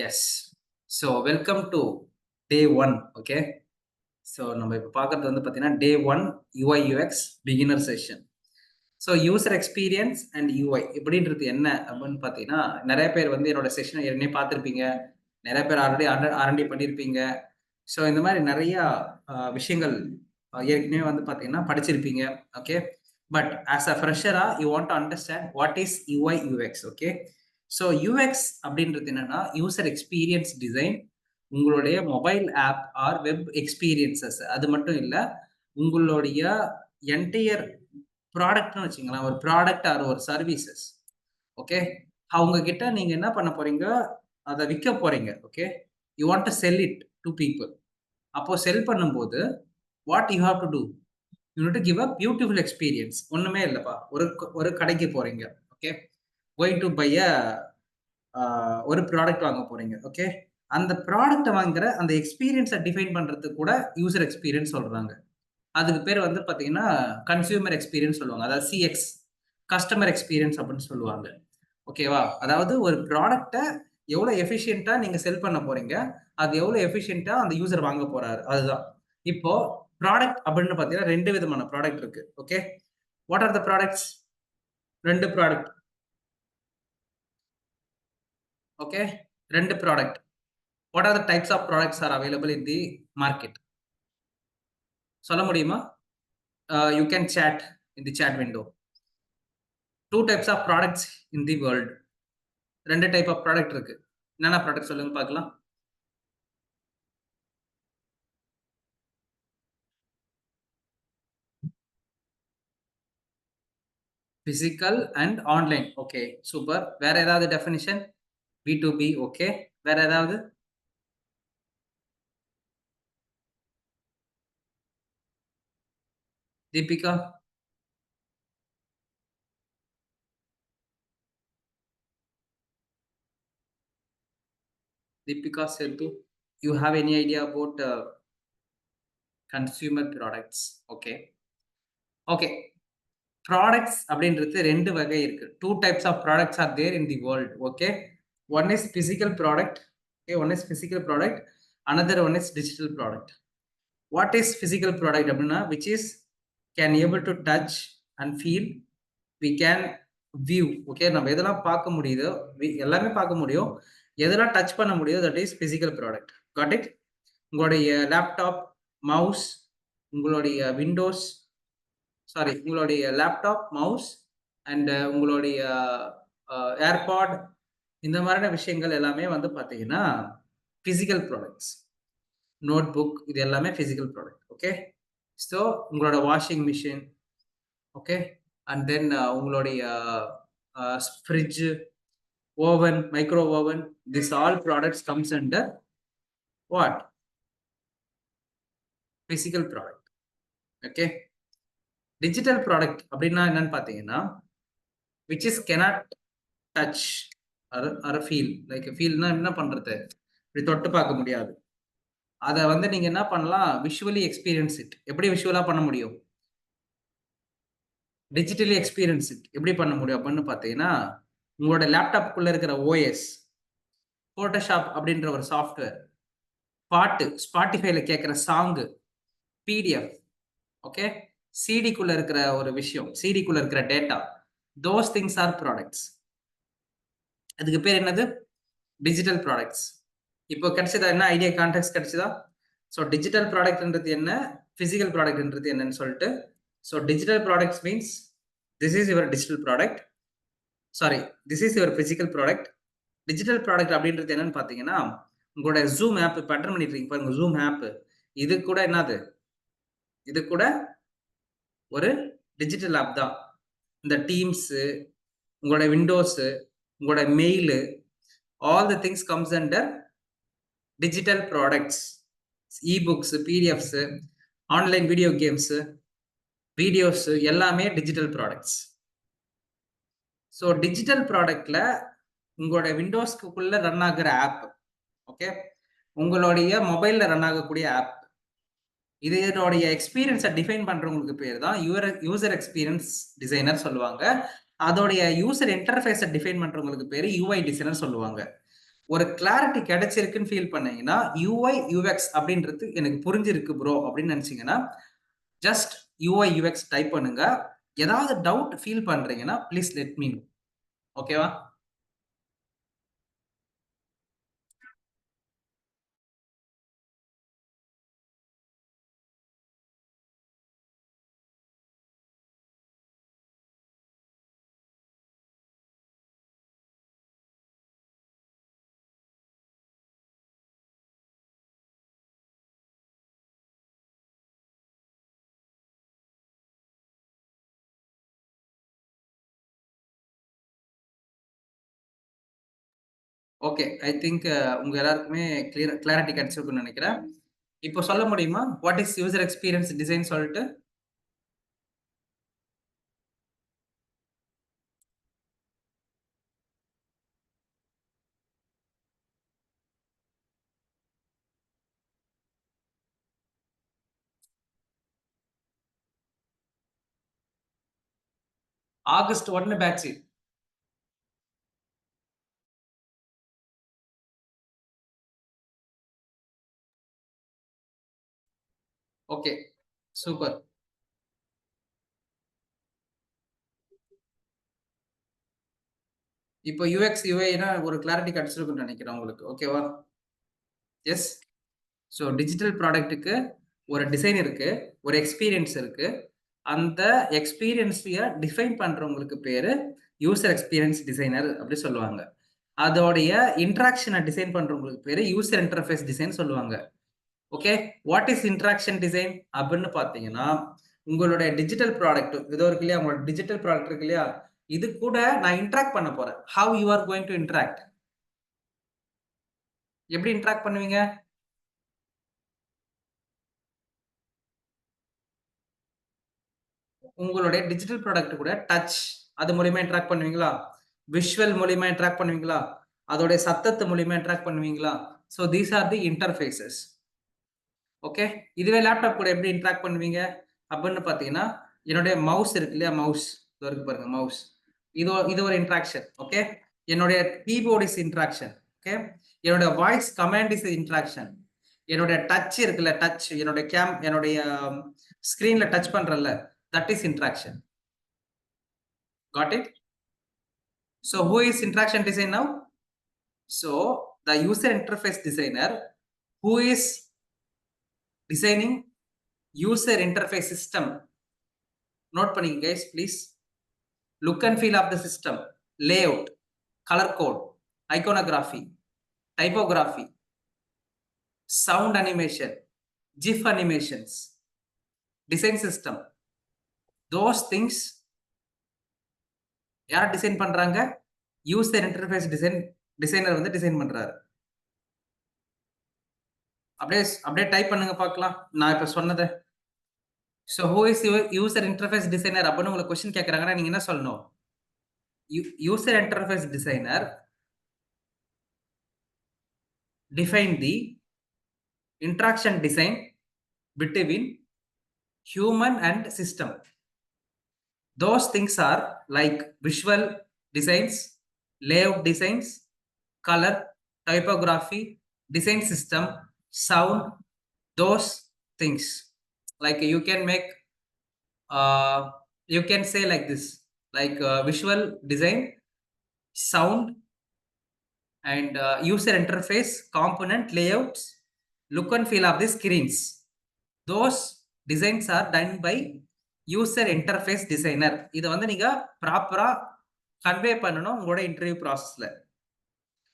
S. So welcome to day 1. Okay. So நம்ம இப்போ பார்க்கறது வந்து பார்த்தீங்கன்னா day 1 UI UX beginner session. So user experience and UI இப்படின்றது என்ன அப்படின்னு பார்த்தீங்கன்னா, நிறைய பேர் வந்து என்னோட செஷனை ஏற்கனவே பார்த்துருப்பீங்க. நிறைய பேர் ஆல்ரெடி ஆர்என்டி பண்ணியிருப்பீங்க. ஸோ இந்த மாதிரி நிறைய விஷயங்கள் ஏற்கனவே வந்து பார்த்தீங்கன்னா படிச்சிருப்பீங்க. ஓகே. பட் ஆஸ் அ ஃப்ரெஷரா you want to understand what is UI UX. Okay. So UX அப்படின்றது என்னன்னா யூசர் எக்ஸ்பீரியன்ஸ் டிசைன். உங்களுடைய mobile app or web experiences அது மட்டும் இல்லை, உங்களுடைய என்டையர் ப்ராடக்ட்னு வச்சுங்களேன், ஒரு ப்ராடக்ட் ஆர் ஒரு சர்வீசஸ். ஓகே. அவங்க கிட்ட நீங்க என்ன பண்ண போறீங்க, அதை விற்க போறீங்க. Okay. You want to sell it to people. அப்போ செல் பண்ணும்போது what you have to do, you need to give a beautiful experience. ஒண்ணுமே இல்லப்பா, ஒரு கடைக்கு போறீங்க. ஓகே. கோயிங் டு பை அ ஒரு ப்ராடக்ட் வாங்க போறீங்க. ஓகே. அந்த ப்ராடக்ட்ட வாங்குற அந்த எக்ஸ்பீரியன்ஸ டிஃபைன் பண்றதுக்கு கூட யூசர் எக்ஸ்பீரியன்ஸ் சொல்றாங்க. அதுக்கு பேர் வந்து பார்த்தீங்கன்னா, கன்சியூமர் எக்ஸ்பீரியன்ஸ் சொல்லுவாங்க. அதாவது சிஎக்ஸ், கஸ்டமர் எக்ஸ்பீரியன்ஸ் அப்படின்னு சொல்லுவாங்க. ஓகேவா? அதாவது ஒரு ப்ராடக்ட்ட எவ்வளோ எஃபிஷியன்ட்டா நீங்க செல் பண்ண போறீங்க, அது எவ்வளோ எஃபிஷியன்ட்டா அந்த யூசர் வாங்க போறாரு. அதுதான். இப்போ ப்ராடக்ட் அப்படின்னு பார்த்தீங்கன்னா 2 விதமான ப்ராடக்ட் இருக்கு. Okay. What are the products? 2 product. Okay. 2 product. What are the types of products are available in the market? சொல்ல முடியுமா? You can chat in the chat window. 2 types of products in the world. 2 type of product இருக்கு. என்னென்ன product சொல்லுங்க பார்க்கலாம்? Physical and online. Okay. Super. வேற ஏதாவது definition? B2B. Okay. வேற ஏதாவது? Deepika? Deepika Sethu, you have any idea about consumer products? Okay. Okay. Products அப்படின்றது 2 வகை இருக்கு. 2 types of products are there in the world. Okay. One is physical product. Okay. One is physical product. Another one is digital product. What is physical product அப்படின்னா, which is can able to touch and feel. We can view. Okay. நம்ம எதெல்லாம் பார்க்க முடியுதோ எல்லாமே பார்க்க முடியும். எதெல்லாம் touch பண்ண முடியுதோ that is physical product. Got it? உங்களுடைய லேப்டாப், மவுஸ், உங்களுடைய விண்டோஸ், சாரி உங்களுடைய லேப்டாப், மவுஸ் அண்ட் உங்களுடைய ஏர்பாட், இந்த மாதிரியான விஷயங்கள் எல்லாமே வந்து பார்த்தீங்கன்னா பிசிக்கல் ப்ராடக்ட்ஸ். நோட் புக், இது எல்லாமே பிசிக்கல் ப்ராடக்ட். ஓகே. ஸோ உங்களோட washing machine. Okay. And then உங்களுடைய fridge, oven, micro oven, this all products comes under what? Physical product. Okay. Digital product அப்படின்னா என்னன்னு பார்த்தீங்கன்னா, which is cannot touch or feel. Like ஃபீல்னா என்ன பண்றது? இப்படி தொட்டு பார்க்க முடியாது. அத வந்து நீங்க என்ன பண்ணலாம்? Visually experience it. எப்படி விஷுவலா பண்ண முடியும்? Digitally experience it. எப்படி பண்ண முடியும் அப்படின்னு பார்த்தீங்கன்னா, உங்களோட லேப்டாப்க்குள்ள இருக்கிற ஓஎஸ், Photoshop அப்படின்ற ஒரு சாஃப்ட்வேர், பாட்டு, Spotifyல கேட்கிற சாங்கு, பிடிஎஃப். ஓகே. சிடிக்குள்ள இருக்கிற ஒரு விஷயம், சிடிக்குள்ள இருக்கிற data, those things are products. அதுக்கு பேர் என்னது? Digital products. இப்போ கிடைச்சதா? என்ன ஐடியா, கான்டெக்ட் கிடைச்சதா? ஸோ டிஜிட்டல் ப்ராடக்ட்ன்றது என்ன, பிசிக்கல் ப்ராடக்ட்ன்றது என்னன்னு சொல்லிட்டு. So digital products means this is your digital product. Sorry, this is your physical product. Digital product அப்படின்றது என்னன்னு பார்த்தீங்கன்னா, உங்களோட ஜூம் ஆப் இப்போ அட்டன் பண்ணிட்டு இருக்கீங்க பாருங்க, ஜூம் ஆப். இது கூட என்னது? இது கூட ஒரு டிஜிட்டல் ஆப் தான். இந்த டீம்ஸ், உங்களோட விண்டோஸ், உங்களோட mail, all the things comes under digital products. EBooks, PDFs, online video games, videos எல்லாமே டிஜிட்டல் ப்ராடக்ட்ஸ். ஸோ டிஜிட்டல் ப்ராடக்ட்ல உங்களோட விண்டோஸ்க்குள்ள ரன் ஆகுற ஆப். ஓகே. உங்களுடைய மொபைல்ல ரன் ஆகக்கூடிய ஆப். இதனுடைய எக்ஸ்பீரியன்ஸை டிஃபைன் பண்றவங்களுக்கு பேர் தான் யூசர் எக்ஸ்பீரியன்ஸ் டிசைனர் சொல்லுவாங்க. அதோடைய யூசர் இன்டர்ஃபேஸை டிஃபைன் பண்றவங்களுக்கு பேரு யூஐ டிசைனர் சொல்லுவாங்க. ஒரு கிளாரிட்டி கிடைச்சிருக்குன்னு ஃபீல் பண்ணீங்கன்னா யூஐ யூஎக்ஸ் அப்படின்றது எனக்கு புரிஞ்சிருக்கு ப்ரோ அப்படின்னு நினைச்சீங்கன்னா ஜஸ்ட் யூஐ யூஎக்ஸ் டைப் பண்ணுங்க. ஏதாவது டவுட் ஃபீல் பண்றீங்கன்னா ப்ளீஸ் லெட் மீ நோ. ஓகேவா? ஓகே, ஐ திங்க் உங்க எல்லாருக்குமே கிளாரிட்டி கிடைச்சிருக்குன்னு நினைக்கிறேன். இப்போ சொல்ல முடியுமா what is user experience design சொல்லிட்டு? August 1 batch. Okay, super. இப்போ யூஎக்ஸ் யூஐனா ஒரு கிளாரிட்டி கிடைச்சிருக்குன்னு நினைக்கிறேன் உங்களுக்கு. ஓகேவா? எஸ். ஸோ டிஜிட்டல் ப்ராடக்ட்டுக்கு ஒரு டிசைன் இருக்கு, ஒரு எக்ஸ்பீரியன்ஸ் இருக்கு. அந்த எக்ஸ்பீரியன்ஸைய டிஃபைன் பண்றவங்களுக்கு பேரு யூசர் எக்ஸ்பீரியன்ஸ் டிசைனர் அப்படி சொல்லுவாங்க. அதோடைய இன்டராக்ஷனை டிசைன் பண்றவங்களுக்கு பேரு யூசர் இன்டர்ஃபேஸ் டிசைன் சொல்லுவாங்க. Okay, what is interaction design அப்படின்னு பார்த்தீங்கன்னா, உங்களுடைய டிஜிட்டல் ப்ராடக்ட் இதோ இருக்கு இல்லையா, உங்களோட டிஜிட்டல் ப்ராடக்ட் இருக்கு இல்லையா, இது கூட நான் இன்டராக்ட் பண்ண போறேன். Have you are going to interact? எப்படி இன்டராக்ட் பண்ணுவீங்க? உங்களுடைய டிஜிட்டல் ப்ராடக்ட் கூட டச் அது மூலியமா இன்டராக்ட் பண்ணுவீங்களா? விஷுவல் மூலியமா இன்டராக்ட் பண்ணுவீங்களா? அதோடைய சத்தத்து மூலியமா இன்டராக்ட் பண்ணுவீங்களா? So these are the interfaces. Okay, இதுவே லேப்டாப் கூட எப்படி இன்டராக்ட் பண்ணுவீங்க அப்படின்னு பார்த்தீங்கன்னா, என்னுடைய மவுஸ் இருக்கு இல்லையா, மவுஸ் இதோ இருக்கு பாருங்க மவுஸ். இது ஒரு இன்டராக்ஷன். ஓகே, என்னுடைய கீபோர்ட் இஸ் இன்டராக்ஷன். ஓகே, என்னோட வாய்ஸ் கமாண்ட் இஸ் இன்டராக்ஷன். என்னுடைய டச் இருக்குல்ல, டச் என்னுடைய ஸ்கிரீன்ல டச் பண்றேன்ல, that is interaction. Got it? So who is interaction design now? So the user interface designer who is designing user interface system. Note பண்ணிங்க guys please. Look and feel of the system, layout, color code, iconography, typography, sound animation, GIF animations, design system. Those things யார் design பண்றாங்க? User interface designer வந்து design பண்றாரு. அப்படியே அப்படியே type பண்ணுங்க பார்க்கலாம் நான் இப்ப சொன்னதை. So who is user interface designer அப்படின்னு உங்களுக்கு கொஸ்டின் கேட்கறாங்கன்னா நீங்க என்ன சொல்லணும்? User interface designer define the interaction design between human and system. Those things are like visual designs, layout designs, color, typography, design system, sound, those things. Like you can say like this, like visual design, sound, and user interface, component layouts, look and feel of the screens. Those designs are done by user interface designer. இதை வந்து நீங்க ப்ராப்பரா convey பண்ணணும் உங்களோட interview ப்ராசஸ்ல.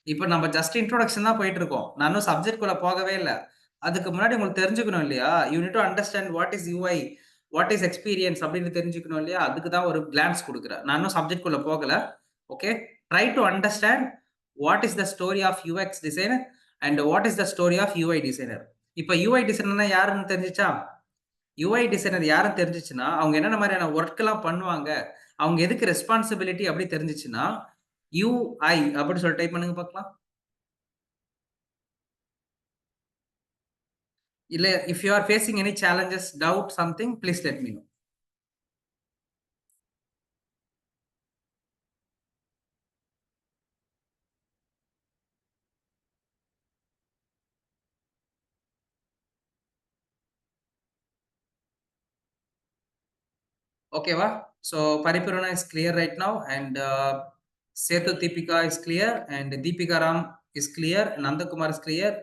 இப்போ நம்ம just introduction தான் போயிட்டு இருக்கோம். நானும் சப்ஜெக்ட் குள்ள போகவே இல்லை. அதுக்கு முன்னாடி உங்களுக்கு தெரிஞ்சுக்கணும் இல்லையா? You need to understand what is UI, what is experience அப்படின்னு தெரிஞ்சுக்கணும் இல்லையா? அதுக்கு தான் ஒரு கிளான்ஸ் கொடுக்குறேன். நானும் சப்ஜெக்ட் குள்ள போகல. Okay, try to understand what is the story of UX designer and what is the story of UI designer. இப்போ யூஐ டிசைனர்னா யாருன்னு தெரிஞ்சிச்சா? யூஐ டிசைனர் யாரும் தெரிஞ்சிச்சுன்னா அவங்க என்னென்ன மாதிரியான ஒர்க் எல்லாம் பண்ணுவாங்க, அவங்க எதுக்கு ரெஸ்பான்சிபிலிட்டி அப்படி தெரிஞ்சிச்சுன்னா யூஐ அப்படின்னு சொல்லி டைப் பண்ணுங்க பார்க்கலாம். இல்ல if you are facing any challenges, doubt, something, please let me know. ஓகேவா? So Paripoorna is clear right now and Sethu Deepika is clear and Deepika Ram is clear. Nandakumar is clear.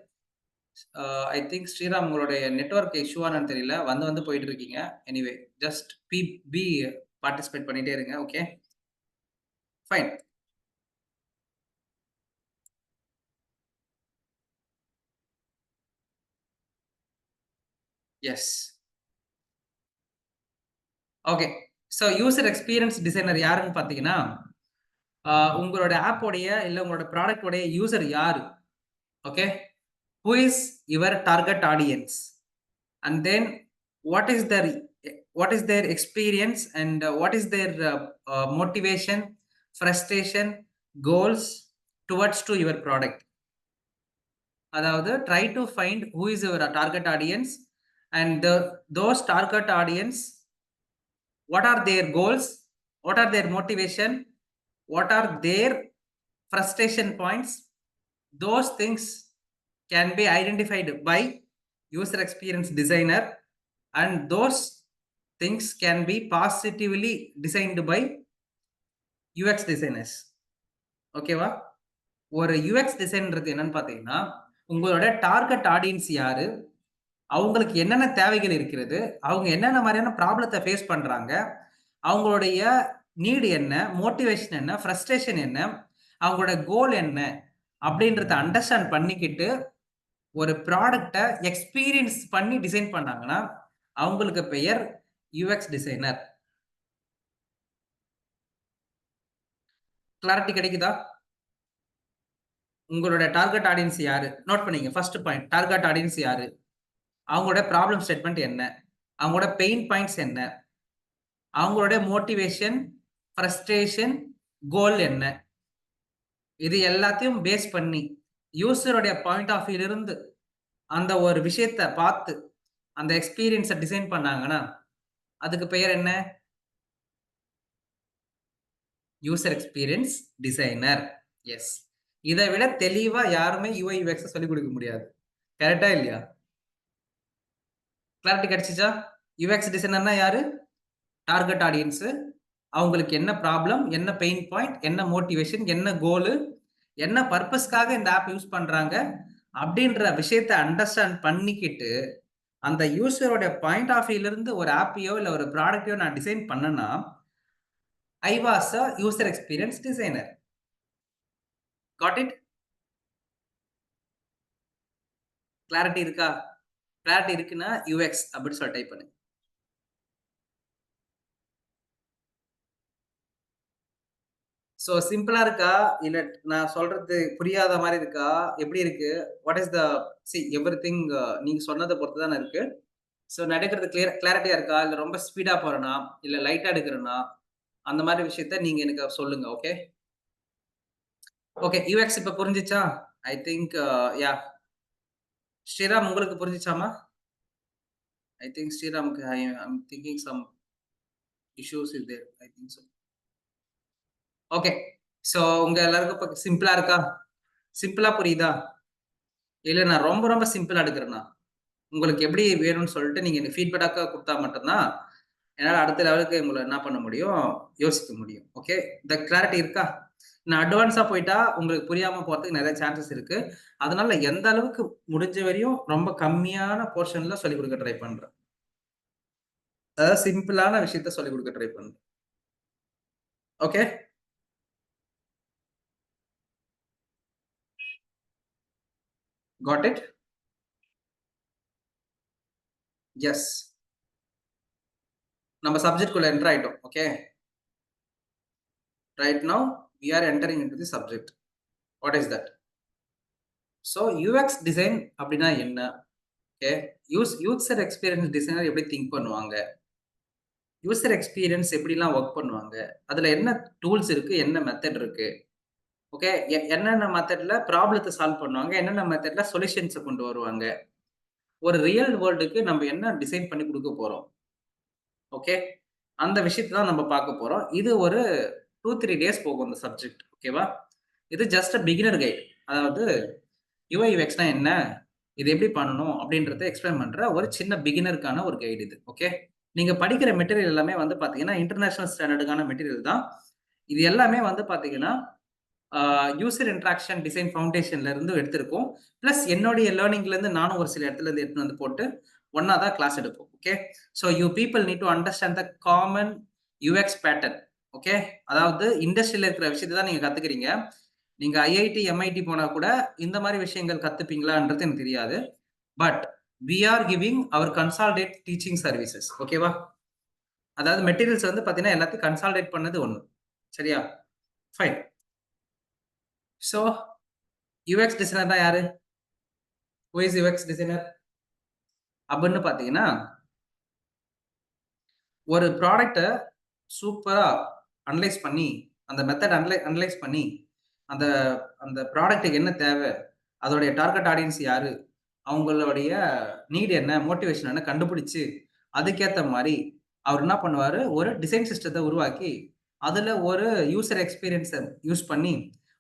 I think Sriram உங்களுடைய நெட்வொர்க் இஷ்யூவானு தெரியல. வந்து போயிட்டு இருக்கீங்க. எனிவே ஜஸ்ட் பி பார்ட்டிசிபேட் பண்ணிட்டே இருங்க. Okay fine. Yes. Okay. So user experience designer யாருன்னு பார்த்தீங்கன்னா, உங்களோட ஆப்போடைய இல்ல உங்களோட ப்ராடக்ட்டோடைய யூசர் யாரு? Okay. Who is your target audience? And then what is their experience and what is their motivation, frustration, goals towards to your product? அதாவது try to find who is your target audience and those target audience, what are their goals, what are their motivation, what are their frustration points. Those things can be identified by user experience designer and those things can be positively designed by UX designers. ஓகேவா? ஒரு UX டிசைன்றது என்னன்னு பார்த்தீங்கன்னா, உங்களோட target audience யாரு? அவங்களுக்கு என்னென்ன தேவைகள் இருக்கிறது? அவங்க என்னென்ன மாரியான ப்ராப்ளத்த ஃபேஸ் பண்றாங்க? அவங்களுடைய நீட் என்ன? மோட்டிவேஷன் என்ன? ஃப்ரஸ்ட்ரேஷன் என்ன? அவங்களோட கோல் என்ன? அப்படின்றத அண்டர்ஸ்டாண்ட் பண்ணிக்கிட்டு, ஒரு ப்ராடக்ட்ட எக்ஸ்பீரியன்ஸ் பண்ணி டிசைன் பண்ணாங்கன்னா, அவங்களுக்கு பெயர் UX டிசைனர். கிளாரிட்டி கிடைக்குதா? உங்களோட டார்கெட் ஆடியன்ஸ் யாரு? நோட் பண்ணிக்கங்க. ஃபர்ஸ்ட் பாயிண்ட் டார்கெட் ஆடியன்ஸ் யாரு? அவங்களோட ப்ராப்ளம் ஸ்டேட்மெண்ட் என்ன? அவங்களோட பெயின் பாயிண்ட்ஸ் என்ன? அவங்களோட மோட்டிவேஷன், ஃப்ரஸ்ட்ரேஷன், கோல் என்ன? இது எல்லாத்தையும் பேஸ் பண்ணி யூசருடைய பாயிண்ட் ஆஃப் வியூல இருந்து அந்த ஒரு விஷயத்த பார்த்து அந்த எக்ஸ்பீரியன்ஸ டிசைன் பண்ணாங்கன்னா, அதுக்கு பெயர் என்ன? User experience designer. எஸ். இத விட தெளிவா யாருமே UI UX சொல்லிக் குடுக்க முடியாது. கரெக்ட்டா இல்லையா? கிளாரிட்டி கிடைச்சுச்சா? UX டிசைனர்னா யாரு? Target audience. அவங்களுக்கு என்ன ப்ராப்ளம், என்ன பெயின் பாயிண்ட், என்ன மோட்டிவேஷன், என்ன கோலு, என்ன பர்ப்பஸ்க்காக இந்த ஆப் யூஸ் பண்றாங்க அப்படின்ற விஷயத்த அண்டர்ஸ்டாண்ட் பண்ணிக்கிட்டு, அந்த யூசரோட பாயிண்ட் ஆஃப் வியூல இருந்து ஒரு ஆப்பையோ இல்ல ஒரு ப்ராடக்ட்டையோ நான் டிசைன் பண்ணேன்னா, I was a user experience designer. Got it? Clarity இருக்கா? கிளாரிட்டி இருக்குன்னா UX அப்படின்னு சொல்லி டைப் பண்ணுங்க. சோ சிம்பிளா இருக்கா? இல்ல நான் சொல்றது புரியாத மாரி இருக்கா? எப்படி இருக்கு? வாட் இஸ் த எவ்ரிதிங் நீங்க சொன்னத பொறுத்து தானே இருக்கு. சோ நடக்கிறது கிளாரிட்டியா இருக்கா? இல்ல ரொம்ப ஸ்பீடா போறேனா? இல்ல லைட்டா எடுக்கிறேனா? அந்த மாரி விஷயத்த நீங்க எனக்கு சொல்லுங்க. ஓகே. ஓகே. UX இப்ப புரிஞ்சுச்சா? I think yeah. ஸ்ரீராம் உங்களுக்கு புரிஞ்சுச்சாம்மா? ஐ திங்க் ஸ்ரீராம்க்கு I am thinking some issues is there. I think so. Okay. So உங்க எல்லாருக்கும் இப்ப சிம்பிளா இருக்கா? சிம்பிளா புரியுதா? இல்ல நான் ரொம்ப ரொம்ப சிம்பிளா எடுக்கிறேனா? உங்களுக்கு எப்படி வேணும்னு சொல்லிட்டு நீங்க எனக்கு ஃபீட்பேக்கா குடுத்தா மட்டும் தான், என்னால அடுத்த லெவலுக்கு உங்கள என்ன பண்ண முடியும்? யோசிக்க முடியும். ஓகே. இந்த கிளாரிட்டி இருக்கா? நான் அட்வான்ஸா போயிட்டா உங்களுக்கு புரியாம போறதுக்கு நெறைய சான்சஸ் இருக்கு. அதனால எந்த அளவுக்கு முடிஞ்ச வரையும் ரொம்ப கம்மியான போர்ஷன்ல சொல்லிக் குடுக்க ட்ரை பண்றேன். அதாவது சிம்பிளான விஷயத்த சொல்லிக் குடுக்க ட்ரை பண்றேன். ஓகே. Got it? எஸ். நம்ம சப்ஜெக்ட் குள்ள என்டர் ஆயிட்டோம். Okay. Right now we are entering into the subject. What is that? So UX design அப்படின்னா என்ன? ஓகே. யூசர் எக்ஸ்பீரியன்ஸ் டிசைனர் எப்படி திங்க் பண்ணுவாங்க? யூசர் எக்ஸ்பீரியன்ஸ் எப்படிலாம் வொர்க் பண்ணுவாங்க? அதுல என்ன டூல்ஸ் இருக்கு? என்ன மெத்தட் இருக்கு? ஓகே. என்னென்ன மெத்தட்ல ப்ராப்ளத்த சால்வ் பண்ணுவாங்க? என்னென்ன மெத்தட்ல சொல்யூஷன்ஸ கொண்டு வருவாங்க? ஒரு ரியல் வேர்ல்டுக்கு நம்ம என்ன டிசைன் பண்ணி குடுக்க போறோம்? ஓகே. அந்த விஷயத்த தான் நம்ம பார்க்க போறோம். இது ஒரு 2, 3 டேஸ் போகும் இந்த சப்ஜெக்ட். ஓகேவா? இது ஜஸ்ட் அ பிகினர் கைட். அதாவது UI UXனா என்ன? இது எப்படி பண்ணணும்? அப்படின்றத எக்ஸ்பிளைன் பண்ற ஒரு சின்ன பிகினருக்கான ஒரு கைடு இது. ஓகே. நீங்க படிக்கிற மெட்டீரியல் எல்லாமே வந்து பாத்தீங்கன்னா இன்டர்நேஷனல் ஸ்டாண்டர்டுக்கான மெட்டீரியல் தான். இது எல்லாமே வந்து பாத்தீங்கன்னா யூசர் இன்டராக்ஷன் டிசைன் ஃபவுண்டேஷன்ல இருந்து எடுத்திருக்கோம். பிளஸ் என்னுடைய லேர்னிங்ல இருந்து நானும் ஒரு சில இடத்துல இருந்து எடுத்துட்டு வந்து போட்டு ஒண்ணா தான் கிளாஸ் எடுப்போம். Okay. So you people need to understand the common UX pattern. Okay. அதாவது இண்டஸ்ட்ரியில இருக்கிற விஷயத்தை தான் நீங்க கத்துக்கிறீங்க. நீங்க ஐஐடி, எம்ஐடி போனா கூட இந்த மாதிரி விஷயங்கள் கத்துப்பீங்களான்றது எனக்கு தெரியாது. But we are giving our consolidated teaching services. ஓகேவா? அதாவது மெட்டீரியல்ஸ் வந்து பாத்தீங்கன்னா எல்லாத்தையும் கன்சால்டேட் பண்ணது ஒண்ணு. சரியா? ஃபைன். ஸோ யுஎக்ஸ் டிசைனர்னா யாரு? Who is UX designer? அப்படின்னு பாத்தீங்கன்னா ஒரு ப்ராடக்ட்ட சூப்பரா அனலைஸ் பண்ணி, அந்த மெத்தட் அனலைஸ் பண்ணி, அந்த அந்த ப்ராடக்ட்டுக்கு என்ன தேவை? அதோடைய டார்கெட் ஆடியன்ஸ் யாரு? அவங்களுடைய நீட் என்ன? மோட்டிவேஷன் என்ன? கண்டுபிடிச்சு, அதுக்கேத்த மாரி அவர் என்ன பண்ணுவாரு, ஒரு டிசைன் சிஸ்டத்த உருவாக்கி, அதுல ஒரு யூசர் எக்ஸ்பீரியன்ஸ யூஸ் பண்ணி,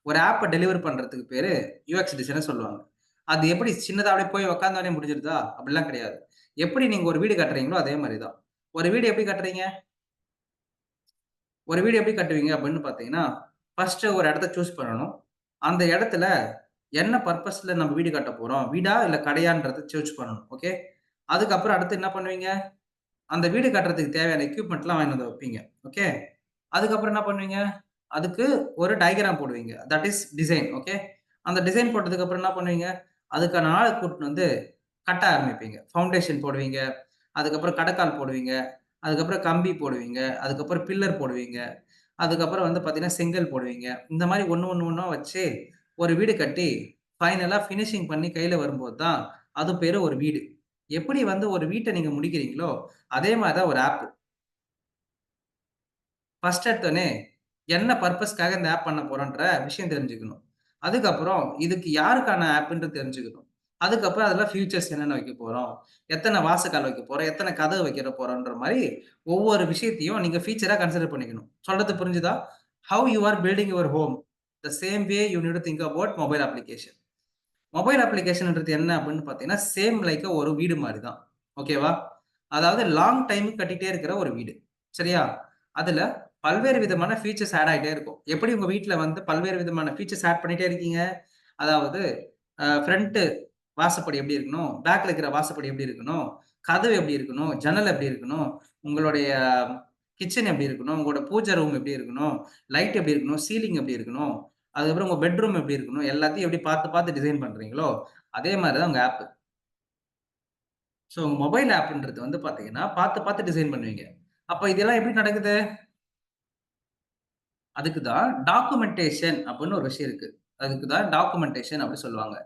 ஒரு ஆப்ப டெலிவர் பண்றதுக்கு பேரு யுஎக்ஸ் டிசைனர் சொல்லுவாங்க. அது எப்படி சின்னதா அப்படியே போய் உட்கார்ந்தோனே முடிஞ்சிருதா? அப்படிலாம் கிடையாது. எப்படி நீங்க ஒரு வீடு கட்டுறீங்களோ, அதே மாரி தான். ஒரு வீடு எப்படி கட்டுறீங்க? ஒரு வீடு எப்படி கட்டுவீங்க அப்படின்னு பார்த்தீங்கன்னா, ஃபர்ஸ்ட்டு ஒரு இடத்த சூஸ் பண்ணணும். அந்த இடத்துல என்ன பர்ப்பஸ்ல நம்ம வீடு கட்டப் போறோம்? வீடா? இல்ல கடையான்றத சூஸ் பண்ணணும். ஓகே. அதுக்கப்புறம் அடுத்து என்ன பண்ணுவீங்க? அந்த வீடு கட்டுறதுக்கு தேவையான எக்யூப்மென்ட்லாம் வாங்கிட்டு வந்து வைப்பீங்க. ஓகே. அதுக்கப்புறம் என்ன பண்ணுவீங்க? அதுக்கு ஒரு டயகிராம் போடுவீங்க. That is design. ஓகே. அந்த டிசைன் போட்டதுக்கு அப்புறம் என்ன பண்ணுவீங்க? அதுக்கான ஆள கூட்டின்னு வந்து கட்ட ஆரம்பிப்பீங்க. ஃபவுண்டேஷன் போடுவீங்க. அதுக்கப்புறம் கடக்கால் போடுவீங்க. அதுக்கப்புறம் கம்பி போடுவீங்க. அதுக்கப்புறம் பில்லர் போடுவீங்க. அதுக்கப்புறம் வந்து பார்த்தீங்கன்னா, செங்கல் போடுவீங்க. இந்த மாரி ஒண்ணா வச்சு ஒரு வீடு கட்டி, ஃபைனலா ஃபினிஷிங் பண்ணி கையில வரும்போது தான், அது பேரு ஒரு வீடு. எப்படி வந்து ஒரு வீட்ட நீங்க முடிக்கிறீங்களோ, அதே மாரி தான் ஒரு ஆப். ஃபர்ஸ்ட் எடுத்தோனே, என்ன பர்ப்பஸ்க்காக இந்த ஆப் பண்ண போறோன்ற விஷயம் தெரிஞ்சுக்கணும். அதுக்கப்புறம் இதுக்கு யாருக்கான ஆப்ன்றது தெரிஞ்சுக்கணும். அதுக்கப்புறம் அதுல ஃபியூச்சர்ஸ் என்னென்ன வைக்க போறோம்? எத்தன வாசக்கால் வைக்க போறோம்? எத்தன கதவு வைக்க போறோம்ன்ற மாரி ஒவ்வொரு விஷயத்தையும் நீங்க ஃபீச்சரா கன்சிடர் பண்ணிக்கணும். சொல்றது புரிஞ்சுதா? How you are building your home. The same way you need to think about mobile application. Mobile அப்ளிகேஷன்ன்றது என்ன அப்படின்னு பார்த்தீங்கன்னா, சேம் லைக் ஒரு வீடு மாரி தான். ஓகேவா? அதாவது லாங் டைம்க்கு கட்டிட்டே இருக்கிற ஒரு வீடு. சரியா? அதுல பல்வேறு விதமான ஃபீச்சர்ஸ் ஆட் ஆயிட்டே இருக்கும். எப்படி உங்க வீட்ல வந்து பல்வேறு விதமான ஃபீச்சர்ஸ் ஆட் பண்ணிட்டே இருக்கீங்க? அதாவது ஃப்ரண்ட் வாசப்படி எப்படி இருக்கணும்? பேக்ல இருக்கிற வாசப்படி எப்படி இருக்கணும்? கதவு எப்படி இருக்கணும்? ஜன்னல் எப்படி இருக்கணும்? உங்களுடைய கிச்சன் எப்படி இருக்கணும்? உங்களோட பூஜை ரூம் எப்படி இருக்கணும்? லைட் எப்படி இருக்கணும்? சீலிங் எப்படி இருக்கணும்? அதுக்கப்புறம் உங்க பெட்ரூம் எப்படி இருக்கணும்? எல்லாத்தையும் எப்படி பார்த்து, பார்த்து டிசைன் பண்றீங்களோ, அதே மாரி தான் உங்க ஆப். ஸோ உங்க மொபைல் ஆப்ன்றது வந்து பார்த்தீங்கன்னா, பார்த்து, பார்த்து டிசைன் பண்ணுவீங்க. அப்ப இதெல்லாம் எப்படி நடக்குது? அதுக்கு தான் டாக்குமென்டேஷன் அப்படின்னு ஒரு விஷயம் இருக்கு. அதுக்கு தான் டாக்குமென்டேஷன் அப்படி சொல்லுவாங்க.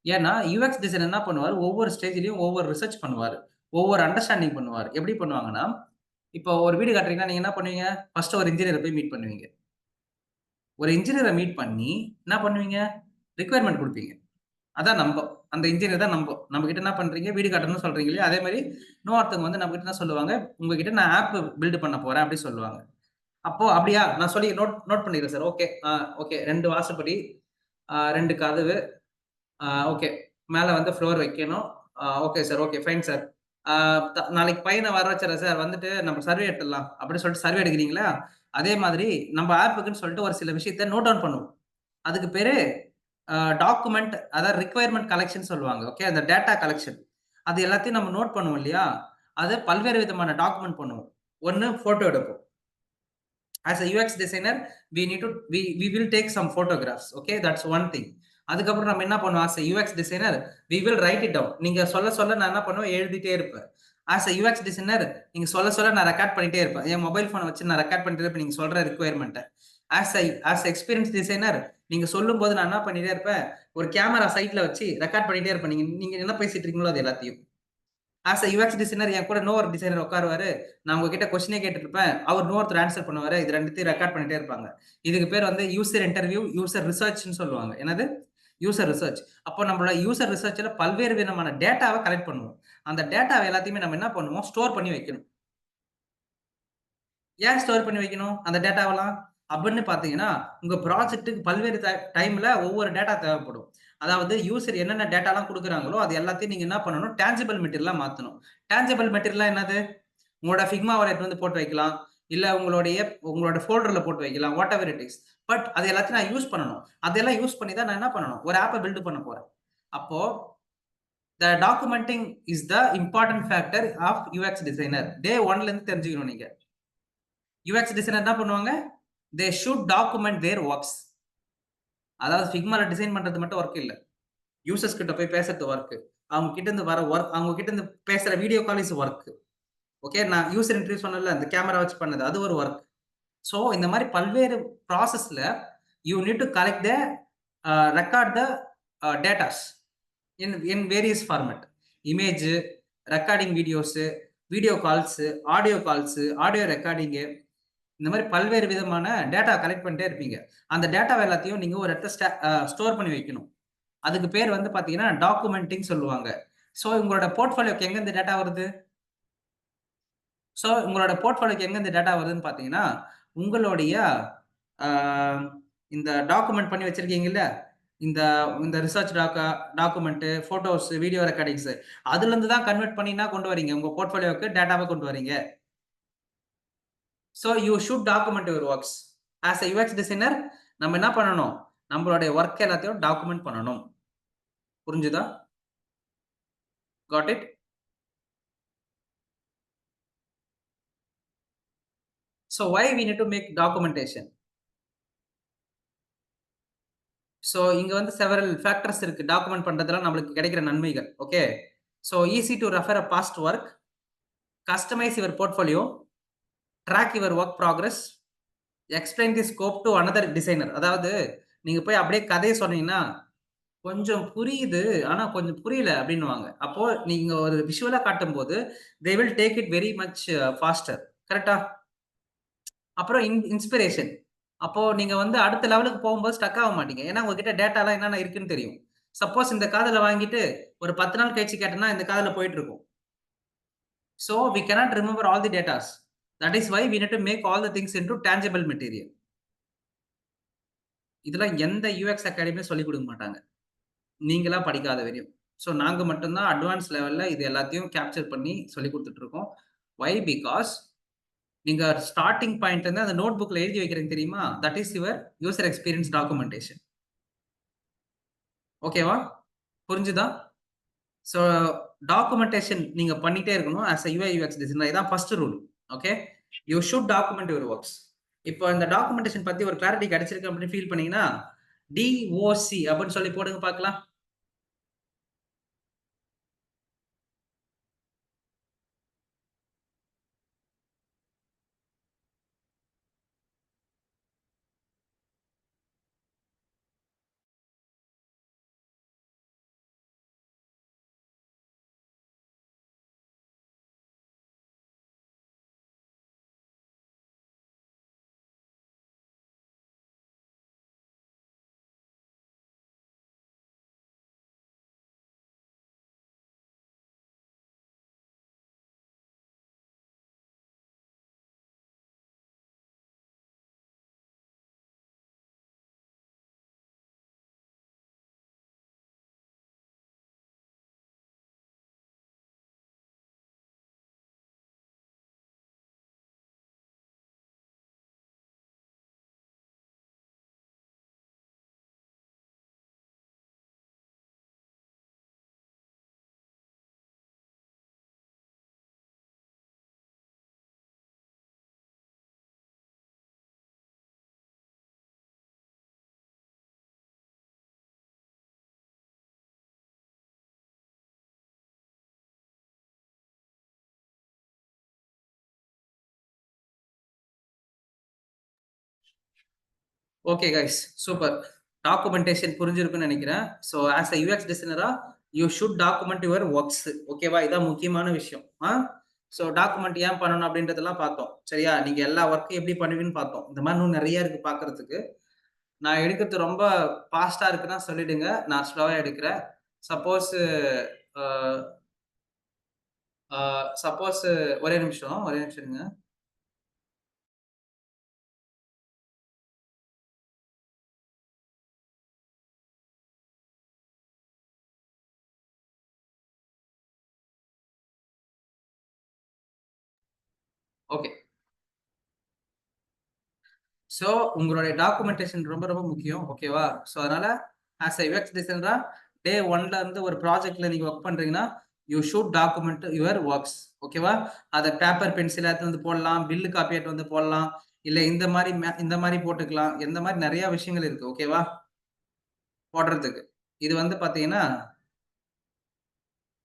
ஏன்னா, யுஎக்ஸ் டிசைனர் என்ன பண்ணுவாரு, ஒவ்வொரு ஸ்டேஜ்லயும் ஒவ்வொரு ரிசர்ச் பண்ணுவாரு. ஒவ்வொரு அண்டர்ஸ்டாண்டிங் பண்ணுவாரு. எப்படி பண்ணுவாங்கன்னா, இப்போ ஒரு வீடு கட்டுறீங்கன்னா, நீங்க என்ன பண்ணுவீங்க? ஃபர்ஸ்ட் ஒரு இன்ஜினியர போய் மீட் பண்ணுவீங்க. ஒரு இன்ஜினியர மீட் பண்ணி என்ன பண்ணுவீங்க? ரிக்வயர்மென்ட் குடுப்பீங்க. அதான் நம்பம். அந்த இன்ஜினியர் தான் நம்பம். நம்மகிட்ட என்ன பண்றீங்க? வீடு கட்டணும்னு சொல்றீங்க இல்லையா? அதே மாரி இன்னொருத்தவங்க வந்து நம்மகிட்ட என்ன சொல்லுவாங்க? உங்ககிட்ட நான் ஆப் பில்ட் பண்ண போறேன் அப்படி சொல்லுவாங்க. அப்போ அப்படியா? நான் சொல்லி நோட் நோட் பண்ணிக்கிறேன் சார். ஓகே. ஓகே. 2 வாசப்படி, 2 கதவு, ஓகே. மேல வந்து ஃப்ளோர் வைக்கணும். Okay sir. Okay. Fine sir. ஆ நாளைக்கு பையன வர வச்சுர்றேன் சார். வந்துட்டு நம்ம சர்வே எடுத்துடலாம். அப்படின்னு சொல்லிட்டு சர்வே எடுக்கிறீங்களா? அதே மாதிரி நம்ம ஆப்புக்குன்னு சொல்லிட்டு ஒரு சில விஷயத்த நோட் டவுன் பண்ணுவோம். அதுக்கு பேரு டாக்குமெண்ட் அதாவது ரிக்வயர்மென்ட் கலெக்ஷன் சொல்லுவாங்க. ஓகே. அந்த டேட்டா கலெக்ஷன். அது எல்லாத்தையும் நம்ம நோட் பண்ணுவோம் இல்லையா? அது பல்வேறு விதமான டாக்குமெண்ட் பண்ணுவோம். ஒண்ணு ஃபோட்டோ எடுப்போம். As a UX designer, we will take some photographs. Okay, that's one thing. அதுக்கப்புறம் நம்ம என்ன பண்ணுவோம்? As a UX designer, we will write it down. நீங்க சொல்ல சொல்ல நான் என்ன பண்ணுவேன்? எழுதிட்டே இருப்பேன். ஆஸ் a UX designer, நீங்க சொல்ல சொல்ல நான் ரெக்கார்ட் பண்ணிட்டே இருப்பேன். என் மொபைல் ஃபோன வச்சு நான் ரெக்கார்ட் பண்ணிட்டே இருப்பேன். நீங்க சொல்ற ரிக்வயர்மென்ட்ட. ஆஸ் a எக்ஸ்பீரியன்ஸ் டிசைனர், நீங்க சொல்லும்போது நான் என்ன பண்ணிட்டே இருப்பேன்? ஒரு கேமரா சைட்ல வச்சு ரெக்கார்ட் பண்ணிட்டே இருப்பேன். நீங்க நீங்க என்ன பேசிட்டு இருக்கீங்களோ அது எல்லாத்தையும். ஆஸ் அ யுஎக்ஸ் டிசைனர் என் கூட இன்னொரு டிசைனர் உட்காருவாரு. நான் உங்ககிட்ட கொஸ்டினே கேட்டுட்டு இருப்பேன். அவர் இன்னொருத்தர் ஆன்ஸர் பண்ணுவாரு. இது 2த்தையும் ரெக்கார்ட் பண்ணிட்டே இருப்பாங்க. இதுக்கு பேர் வந்து யூசர் இன்டர்வியூ, யூசர் ரிசர்ச்ன்னு சொல்லுவாங்க. என்னது? User research. அப்போ நம்மளோட யூசர் ரிசர்ச்ல பல்வேறு விதமான டேட்டாவ கலெக்ட் பண்ணுவோம். அந்த டேட்டாவ எல்லாத்தையுமே நம்ம என்ன பண்ணுவோம்? ஸ்டோர் பண்ணி வைக்கணும். ஏன் ஸ்டோர் பண்ணி வைக்கணும்? அந்த டேட்டாவெல்லாம்? அப்படின்னு பார்த்தீங்கன்னா, உங்க ப்ராஜெக்ட்க்கு பல்வேறு டைம்ல ஒவ்வொரு டேட்டா தேவைப்படும். அதாவது யூசர் என்னென்ன டேட்டாலாம் குடுக்குறாங்களோ, அது எல்லாத்தையும் நீங்க என்ன பண்ணணும்? டான்ஜிபிள் மெட்டீரியலா மாத்தணும். டான்ஜிபிள் மெட்டீரியல்னா என்னது? உங்களோட ஃபிக்மா எடுத்து வந்து போட்டு வைக்கலாம், இல்ல உங்களோட ஃபோல்டர்ல போட்டு வைக்கலாம், what ever it is. But அது எல்லாத்தையும் நான் யூஸ் பண்ணணும். அதெல்லாம் யூஸ் பண்ணி தான் நான் என்ன பண்ணணும், ஒரு ஆப்பை பில்ட் பண்ண போறேன். அப்போ the documenting is the important factor of UX designer. Day 1ல இருந்து தெரிஞ்சுக்கணும் நீங்க. UX designer என்ன பண்ணுவாங்க, they should document their works. அதாவது ஃபிக்மால டிசைன் பண்றது மட்டும் ஒர்க் இல்ல, யூசர்ஸ் கிட்ட போய் பேசுறது ஒர்க், அவங்க கிட்ட இருந்து வர ஒர்க், அவங்க கிட்ட இருந்து பேசுற video call is work. Okay, நான் யூசர் இன்டர்வியூ சொன்னல, அந்த கேமரா வச்சு பண்ணது அது ஒரு ஒர்க். ஸோ இந்த மாதிரி பல்வேறு ப்ராசஸ்ல you need to collect the record the datas in various format. Image, recording videos, video calls, audio recording, இந்த மாதிரி பல்வேறு விதமான டேட்டா கலெக்ட் பண்ணிட்டே இருப்பீங்க. அந்த டேட்டா எல்லாத்தையும் நீங்க ஒரு இடத்துல ஸ்டோர் பண்ணி வைக்கணும். அதுக்கு பேர் வந்து பாத்தீங்கன்னா டாக்குமெண்டிங் சொல்லுவாங்க. ஸோ உங்களோட போர்ட்ஃபோலியோக்கு எங்க இந்த டேட்டா வருது? ஸோ உங்களோட போர்ட்ஃபோலியோக்கு எங்க இந்த டேட்டா வருதுன்னு பாத்தீங்கன்னா, உங்களுடைய இந்த டாக்குமெண்ட் பண்ணி வச்சிருக்கீங்கல்ல, இந்த இந்த research document, photos, video recordings, அதுல இருந்து தான் கன்வெர்ட் பண்ணினா கொண்டு வரீங்க, உங்க போர்ட்ஃபோலியோக்கு டேட்டாவை கொண்டு வரீங்க. So you should document your works. As a UX designer நம்ம என்ன பண்ணணும், நம்மளுடைய ஒர்க் எல்லாத்தையும் டாக்குமெண்ட் பண்ணணும். புரிஞ்சுதா? Got it? So why we need to make documentation? So இங்க வந்து செவரல் ஃபேக்டர்ஸ் இருக்கு டாக்குமெண்ட் பண்றதுல நம்மளுக்கு கிடைக்கிற நன்மைகள். Okay, so easy to refer a past work, customize your portfolio, track your work progress, explain the scope to another designer. அதாவது நீங்க போய் அப்படியே கதையை சொன்னீங்கன்னா, கொஞ்சம் புரியுது ஆனா கொஞ்சம் புரியல அப்படின்னுவாங்க. அப்போ நீங்க ஒரு விஷுவலா காட்டும் போது they will take it very much pastor. கரெக்டா? அப்புறம் இன்ஸ்பிரேஷன். அப்போ நீங்க வந்து அடுத்த லெவலுக்கு போகும்போது ஸ்டக் ஆக மாட்டீங்க. ஏன்னா உங்ககிட்ட டேட்டாலாம் என்னென்ன இருக்குன்னு தெரியும். சப்போஸ் இந்த காதுல வாங்கிட்டு ஒரு 10 நாள் கழிச்சு கேட்டேன்னா இந்த காதுல போயிட்டு இருக்கும். So we cannot remember all the datas. That is why we need to make all the things into tangible material. இதெல்லாம் எந்த யூஎக்ஸ் அகாடமியும் சொல்லிக் கொடுக்க மாட்டாங்க, நீங்களா படிக்காத வரையும். ஸோ நாங்க மட்டும்தான் அட்வான்ஸ் லெவல்ல இது எல்லாத்தையும் கேப்சர் பண்ணி சொல்லி கொடுத்துட்டு இருக்கோம். வை? பிகாஸ் நீங்க ஸ்டார்டிங் பாயிண்ட் வந்து அந்த நோட் புக்ல எழுதி வைக்கிறீங்க தெரியுமா, that is your user experience documentation. ஓகேவா? புரிஞ்சுதா? ஸோ டாக்குமெண்டேஷன் நீங்க பண்ணிட்டே இருக்கணும் ஆஸ் யூஐ யூஎக்ஸ் டிசைனர். இதான் first rule. Okay, you should document your works. இப்போ இந்த டாக்குமெண்டேஷன் பத்தி ஒரு கிளாரிட்டி கிடைச்சிருக்கு அப்படின்னு ஃபீல் பண்ணீங்கன்னா டிஓசி அப்படின்னு சொல்லி போடுங்க பார்க்கலாம். Okay guys, super. டாக்குமெண்டேஷன் புரிஞ்சிருக்குன்னு நினைக்கிறேன். ஸோ ஆஸ் அ யூஎக்ஸ் டிசைனரா you should document your works. ஓகேவா? இதான் முக்கியமான விஷயம். ஸோ டாக்குமெண்ட் ஏன் பண்ணணும் அப்படின்றதெல்லாம் பார்த்தோம். சரியா? நீங்க எல்லா ஒர்க்கும் எப்படி பண்ணுவீங்கன்னு பார்த்தோம். இந்த மாதிரி இன்னும் நிறைய இருக்கு பார்க்கறதுக்கு. நான் எடுக்கிறது ரொம்ப ஃபாஸ்டா இருக்குன்னா சொல்லிடுங்க, நான் ஸ்லோவா எடுக்கிறேன். சப்போஸ் சப்போஸ் ஒரே நிமிஷம், ஒரே நிமிஷம் இருங்க. ஓகே. ஸோ உங்களுடைய டாக்குமெண்டேஷன் ரொம்ப ரொம்ப முக்கியம். ஓகேவா? ஸோ அதனால ஆஸ் எ யுஎக்ஸ் டிசைனரா டே 1ல இருந்து ஒரு ப்ராஜெக்ட்ல நீங்க ஒர்க் பண்றீங்கன்னா, you should document your works. ஓகேவா? அத பேப்பர், பென்சில் எடுத்து வந்து போடலாம். பில்லு காப்பி எடுத்து வந்து போடலாம். இல்ல இந்த மாரி போட்டுக்கலாம். இந்த மாரி நெறைய விஷயங்கள் இருக்கு. ஓகேவா? போடுறதுக்கு. இது வந்து பார்த்தீங்கன்னா,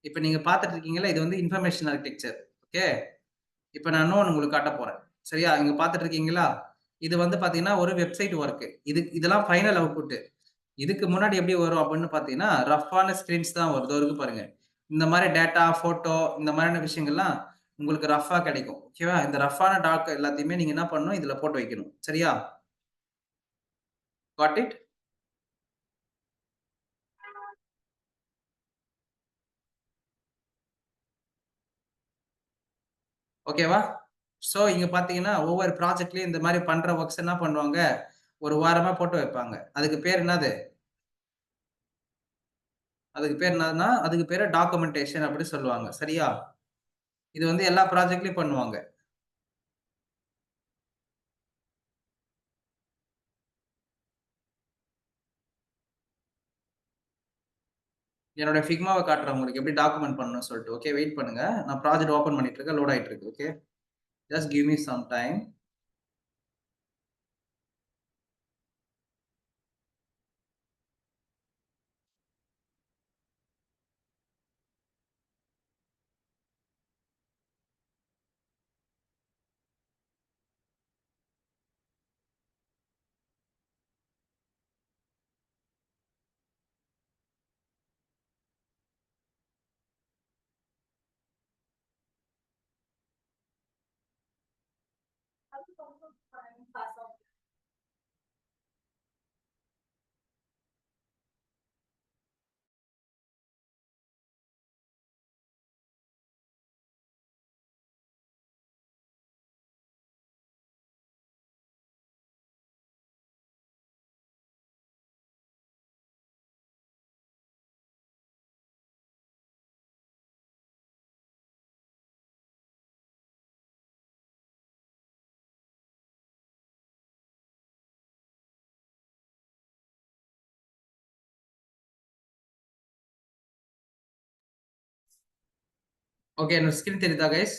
இப்ப நீங்க பார்த்துட்டு இருக்கீங்கல்ல, இது வந்து இன்ஃபர்மேஷன் ஆர்க்கிடெக்சர். ஓகே. இப்ப நான் இன்னொன்னு உங்களுக்கு காட்டப் போறேன். சரியா? இங்க பார்த்துட்டு இருக்கீங்களா? இது வந்து பார்த்தீங்கன்னா, ஒரு வெப்சைட் ஒர்க். இதெல்லாம் ஃபைனல் அவுட்புட். இதுக்கு முன்னாடி எப்படி வரும் அப்படின்னு பார்த்தீங்கன்னா, ரஃப்பான ஸ்கிரீன்ஸ் தான் வரும். இதோ இருக்கு பாருங்க. இந்த மாரி டேட்டா, ஃபோட்டோ இந்த மாதிரியான விஷயங்கள்லாம் உங்களுக்கு ரஃப்பா கிடைக்கும். ஓகேவா? இந்த ரஃப்பான டாக் எல்லாத்தையுமே நீங்க என்ன பண்ணணும்? இதுல போட்டு வைக்கணும். சரியா? Got it? ஓகேவா? சோ இங்க பார்த்தீங்கன்னா, ஒவ்வொரு ப்ராஜெக்ட்லயும் இந்த மாரி பண்ற வொர்க்ஸ் என்ன பண்ணுவாங்க, ஒரு வாரமா போட்டு வைப்பாங்க. அதுக்கு பேர் என்னது? அதுக்கு பேர் என்னதுன்னா, அதுக்கு பேரு டாக்குமென்டேஷன் அப்படி சொல்லுவாங்க. சரியா? இது வந்து எல்லா ப்ராஜெக்ட்லயும் பண்ணுவாங்க. என்னோட ஃபிக்மாவ காட்டுறேன் உங்களுக்கு எப்படி டாக்குமெண்ட் பண்ணணும்னு சொல்லிட்டு. ஓகே வெயிட் பண்ணுங்க. நான் ப்ராஜெக்ட் ஓப்பன் பண்ணிட்டு இருக்கேன். லோட் ஆயிட்டு இருக்கு. Okay. Just give me some time. Okay என்னோட ஸ்கிரீன் தெரியுதா கைஸ்?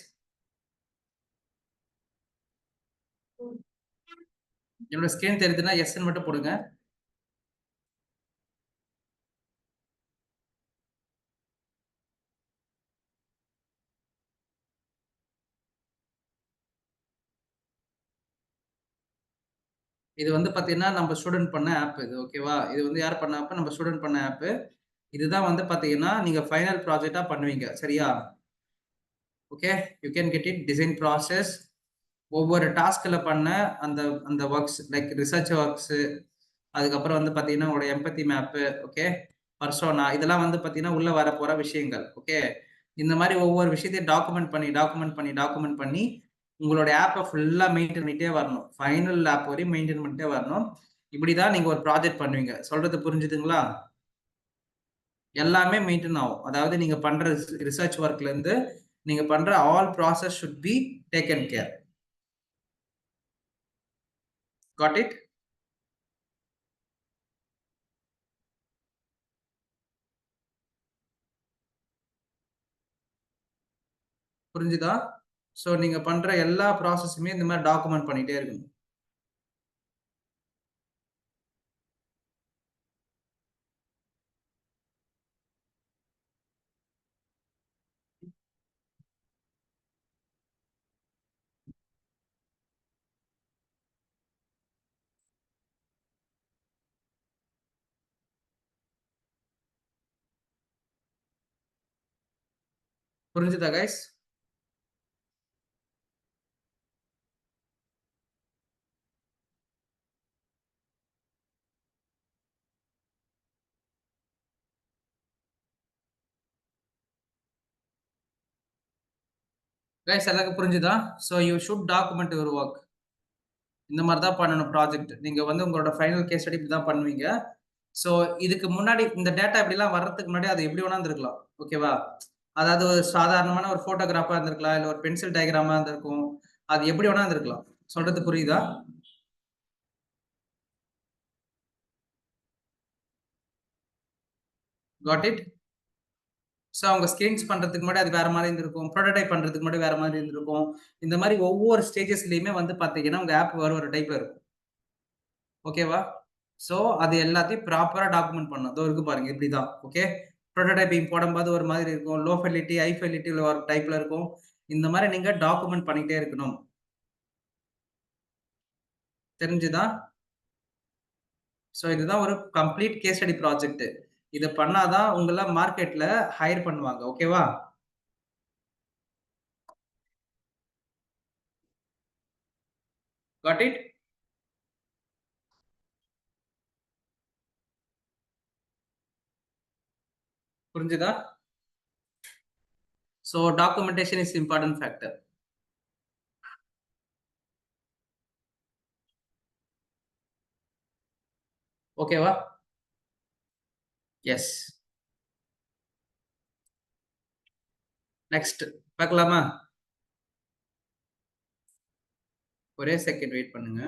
என்னோட ஸ்கிரீன் தெரியுதுன்னா எஸ்ன்னு மட்டும் போடுங்க. இது வந்து பார்த்தீங்கன்னா, நம்ம ஸ்டூடெண்ட் பண்ண ஆப் இது. ஓகேவா? இது வந்து யார் பண்ண ஆப்? நம்ம ஸ்டூடெண்ட் பண்ண ஆப். இதுதான் வந்து பார்த்தீங்கன்னா, நீங்க ஃபைனல் ப்ராஜெக்ட்டா பண்ணுவீங்க. சரியா? Okay. You can get it design process. ஒவ்வொரு டாஸ்க்ல பண்ண அந்த அந்த ஒர்க்ஸ் லைக் ரிசர்ச் ஒர்க்ஸ், அதுக்கப்புறம் வந்து பார்த்தீங்கன்னா, உங்களோட எம்பத்தி மேப்பு, ஓகே. பர்சோனா இதெல்லாம் வந்து பார்த்தீங்கன்னா, உள்ள வரப்போற விஷயங்கள். ஓகே. இந்த மாரி ஒவ்வொரு விஷயத்தையும் டாக்குமெண்ட் பண்ணி உங்களோட ஆப்ப ஃபுல்லா மெயின்டெயின் பண்ணிட்டே வரணும். ஃபைனல் ஆப் வரையும் மெயின்டெயின் பண்ணிட்டே வரணும். இப்படி தான் நீங்க ஒரு ப்ராஜெக்ட் பண்ணுவீங்க. சொல்றது புரிஞ்சுதுங்களா? எல்லாமே மெயின்டெயின் ஆகும். அதாவது நீங்க பண்ற ரிசர்ச் ஒர்க்லேருந்து நீங்க பண்ற all process should be taken care. God it? புரிஞ்சுதா? ஸோ நீங்க பண்ற எல்லா ப்ராசஸுமே இந்த மாரி டாக்குமெண்ட் பண்ணிட்டே இருக்கணும். புரிஞ்சுதா கைஸ்? கைஸ் எல்லாருக்கும் புரிஞ்சுதா? So you should document your work. இந்த மாரி தான் பண்ணணும் ப்ராஜெக்ட். நீங்க வந்து உங்களோட ஃபைனல் கேஸ் ஸ்டடி இப்படி தான் பண்ணுவீங்க. ஸோ இதுக்கு முன்னாடி இந்த டேட்டா இப்படிலாம் வர்றதுக்கு முன்னாடி அது எப்படி வேணா இருந்திருக்கலாம். ஓகேவா? அதாவது ஒரு சாதாரணமான ஒரு ஃபோட்டோகிராஃபா இருந்திருக்கலாம். இல்ல ஒரு பென்சில் டயகிராமா இருந்திருக்கும். அது எப்படி வேணா இருந்திருக்கலாம். சொல்றது புரியுதா? God it? ஸோ அவங்க ஸ்கிரீன்ஸ் பண்றதுக்கு முன்னாடி அது வேற மாரி இருந்திருக்கும். புரோட்டோடைப் பண்றதுக்கு முன்னாடி வேற மாரி இருந்திருக்கும். இந்த மாரி ஒவ்வொரு ஸ்டேஜஸ்லயுமே வந்து பார்த்தீங்கன்னா, உங்க ஆப் ஒரு ஒரு டைப்ல இருக்கும். ஓகேவா? ஸோ அது எல்லாத்தையும் ப்ராப்பரா டாக்குமெண்ட் பண்ணணும். இதோ இருக்கு பாருங்க இப்படிதான். ஓகே. புரோட்டோடைப்பிங் போடும்போது ஒரு மாதிரி இருக்கும். லோ ஃபிடெலிட்டி, ஹை ஃபிடெலிட்டில ஒரு டைப்ல இருக்கும். இந்த மாரி நீங்க டாக்குமெண்ட் பண்ணிட்டே இருக்கணும். தெரிஞ்சுதா? ஸோ இதுதான் ஒரு கம்ப்ளீட் கேஸ் ஸ்டடி ப்ராஜெக்ட். இத பண்ணா தான் உங்கள மார்க்கெட்ல ஹையர் பண்ணுவாங்க. ஓகேவா? Got it? புரிஞ்சுதா? So documentation is important factor. ஓகேவா? எஸ். நெக்ஸ்ட் பார்க்கலாமா? ஒரே செகண்ட் வெயிட் பண்ணுங்க.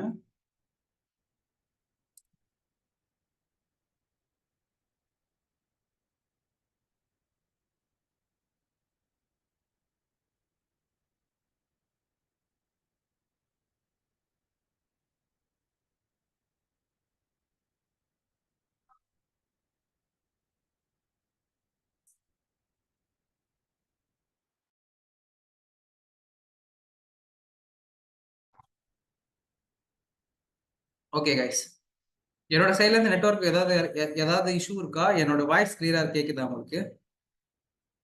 Okay guys. என்னோட சைடுல இருந்து நெட்வொர்க் ஏதாவது இஷ்யூ இருக்கா? என்னோட வாய்ஸ் கிளியரா கேக்குதா உங்களுக்கு?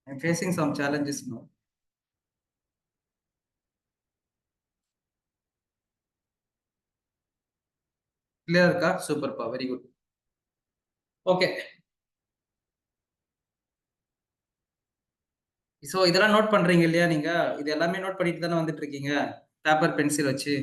ஐ அம் ஃபேசிங் சம் சேலஞ்சஸ் நவ். கிளியரா இருக்கா? சூப்பர்ப்பா. Very good. ஓகே. சோ இதெல்லாம் நோட் பண்றீங்க இல்லையா நீங்க? இது எல்லாமே நோட் பண்ணிட்டு தானே வந்துட்டு இருக்கீங்க? பேப்பர், பென்சில் வச்சு.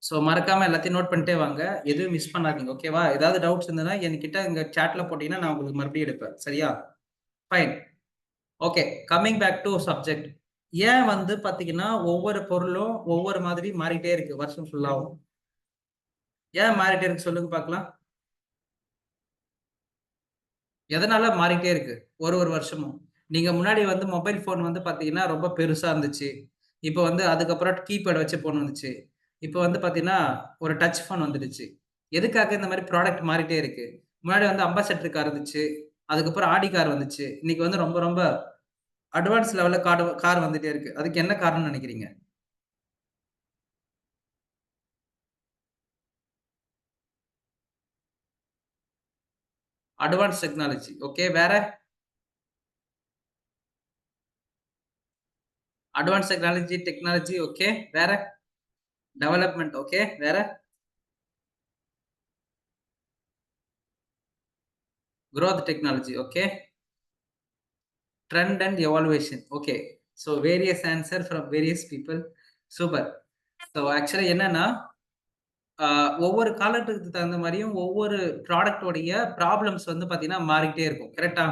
சோ மறக்காம எல்லாத்தையும் நோட் பண்ணிட்டே வாங்க. எதுவும் மிஸ் பண்ணாதீங்க. ஓகேவா? ஏதாவது டவுட்ஸ் இருந்ததுன்னா என்கிட்ட இங்க சாட்ல போட்டீங்கன்னா நான் உங்களுக்கு மறுபடியும் எடுப்பேன். சரியா? Fine. Okay. Coming back to subject. ஏன் வந்து பாத்தீங்கன்னா, ஒவ்வொரு பொருளும் ஒவ்வொரு மாதிரி மாறிட்டே இருக்கு வருஷம் ஃபுல்லாவும். ஏன் மாறிட்டே இருக்கு சொல்லுங்க பாக்கலாம்? எதனால மாறிட்டே இருக்கு? ஒரு வருஷமும். நீங்க முன்னாடி வந்து மொபைல் ஃபோன் வந்து பாத்தீங்கன்னா, ரொம்ப பெருசா இருந்துச்சு. இப்ப வந்து அதுக்கப்புறம் கீபேட் வச்ச ஃபோன் வந்துச்சு. இப்ப வந்து பாத்தீங்கன்னா, ஒரு டச் ஃபோன் வந்துடுச்சு. எதுக்காக இந்த மாரி ப்ராடக்ட் மாறிட்டே இருக்கு? முன்னாடி வந்து அம்பாசெடர் கார் இருந்துச்சு. அதுக்கப்புறம் ஆடி கார் வந்துச்சு. இன்னைக்கு வந்து ரொம்ப ரொம்ப அட்வான்ஸ் லெவல்ல கார் வந்துட்டே இருக்கு. அதுக்கு என்ன காரணம்னு நெனைக்கிறீங்க? Advance technology. ஓகே. வேற? Advance technology okay. வேற? Development okay. வேற? Growth technology okay. Trend and evaluation okay. So various answer from various people. Super. So ஆக்சுவலா என்னன்னா, ஒவ்வொரு காலகட்டத்துக்கு தகுந்த மாரியும் ஒவ்வொரு ப்ராடக்ட் உடைய ப்ராப்ளம்ஸ் வந்து பார்த்தீங்கன்னா மாறிட்டே இருக்கும். கரெக்ட்டா?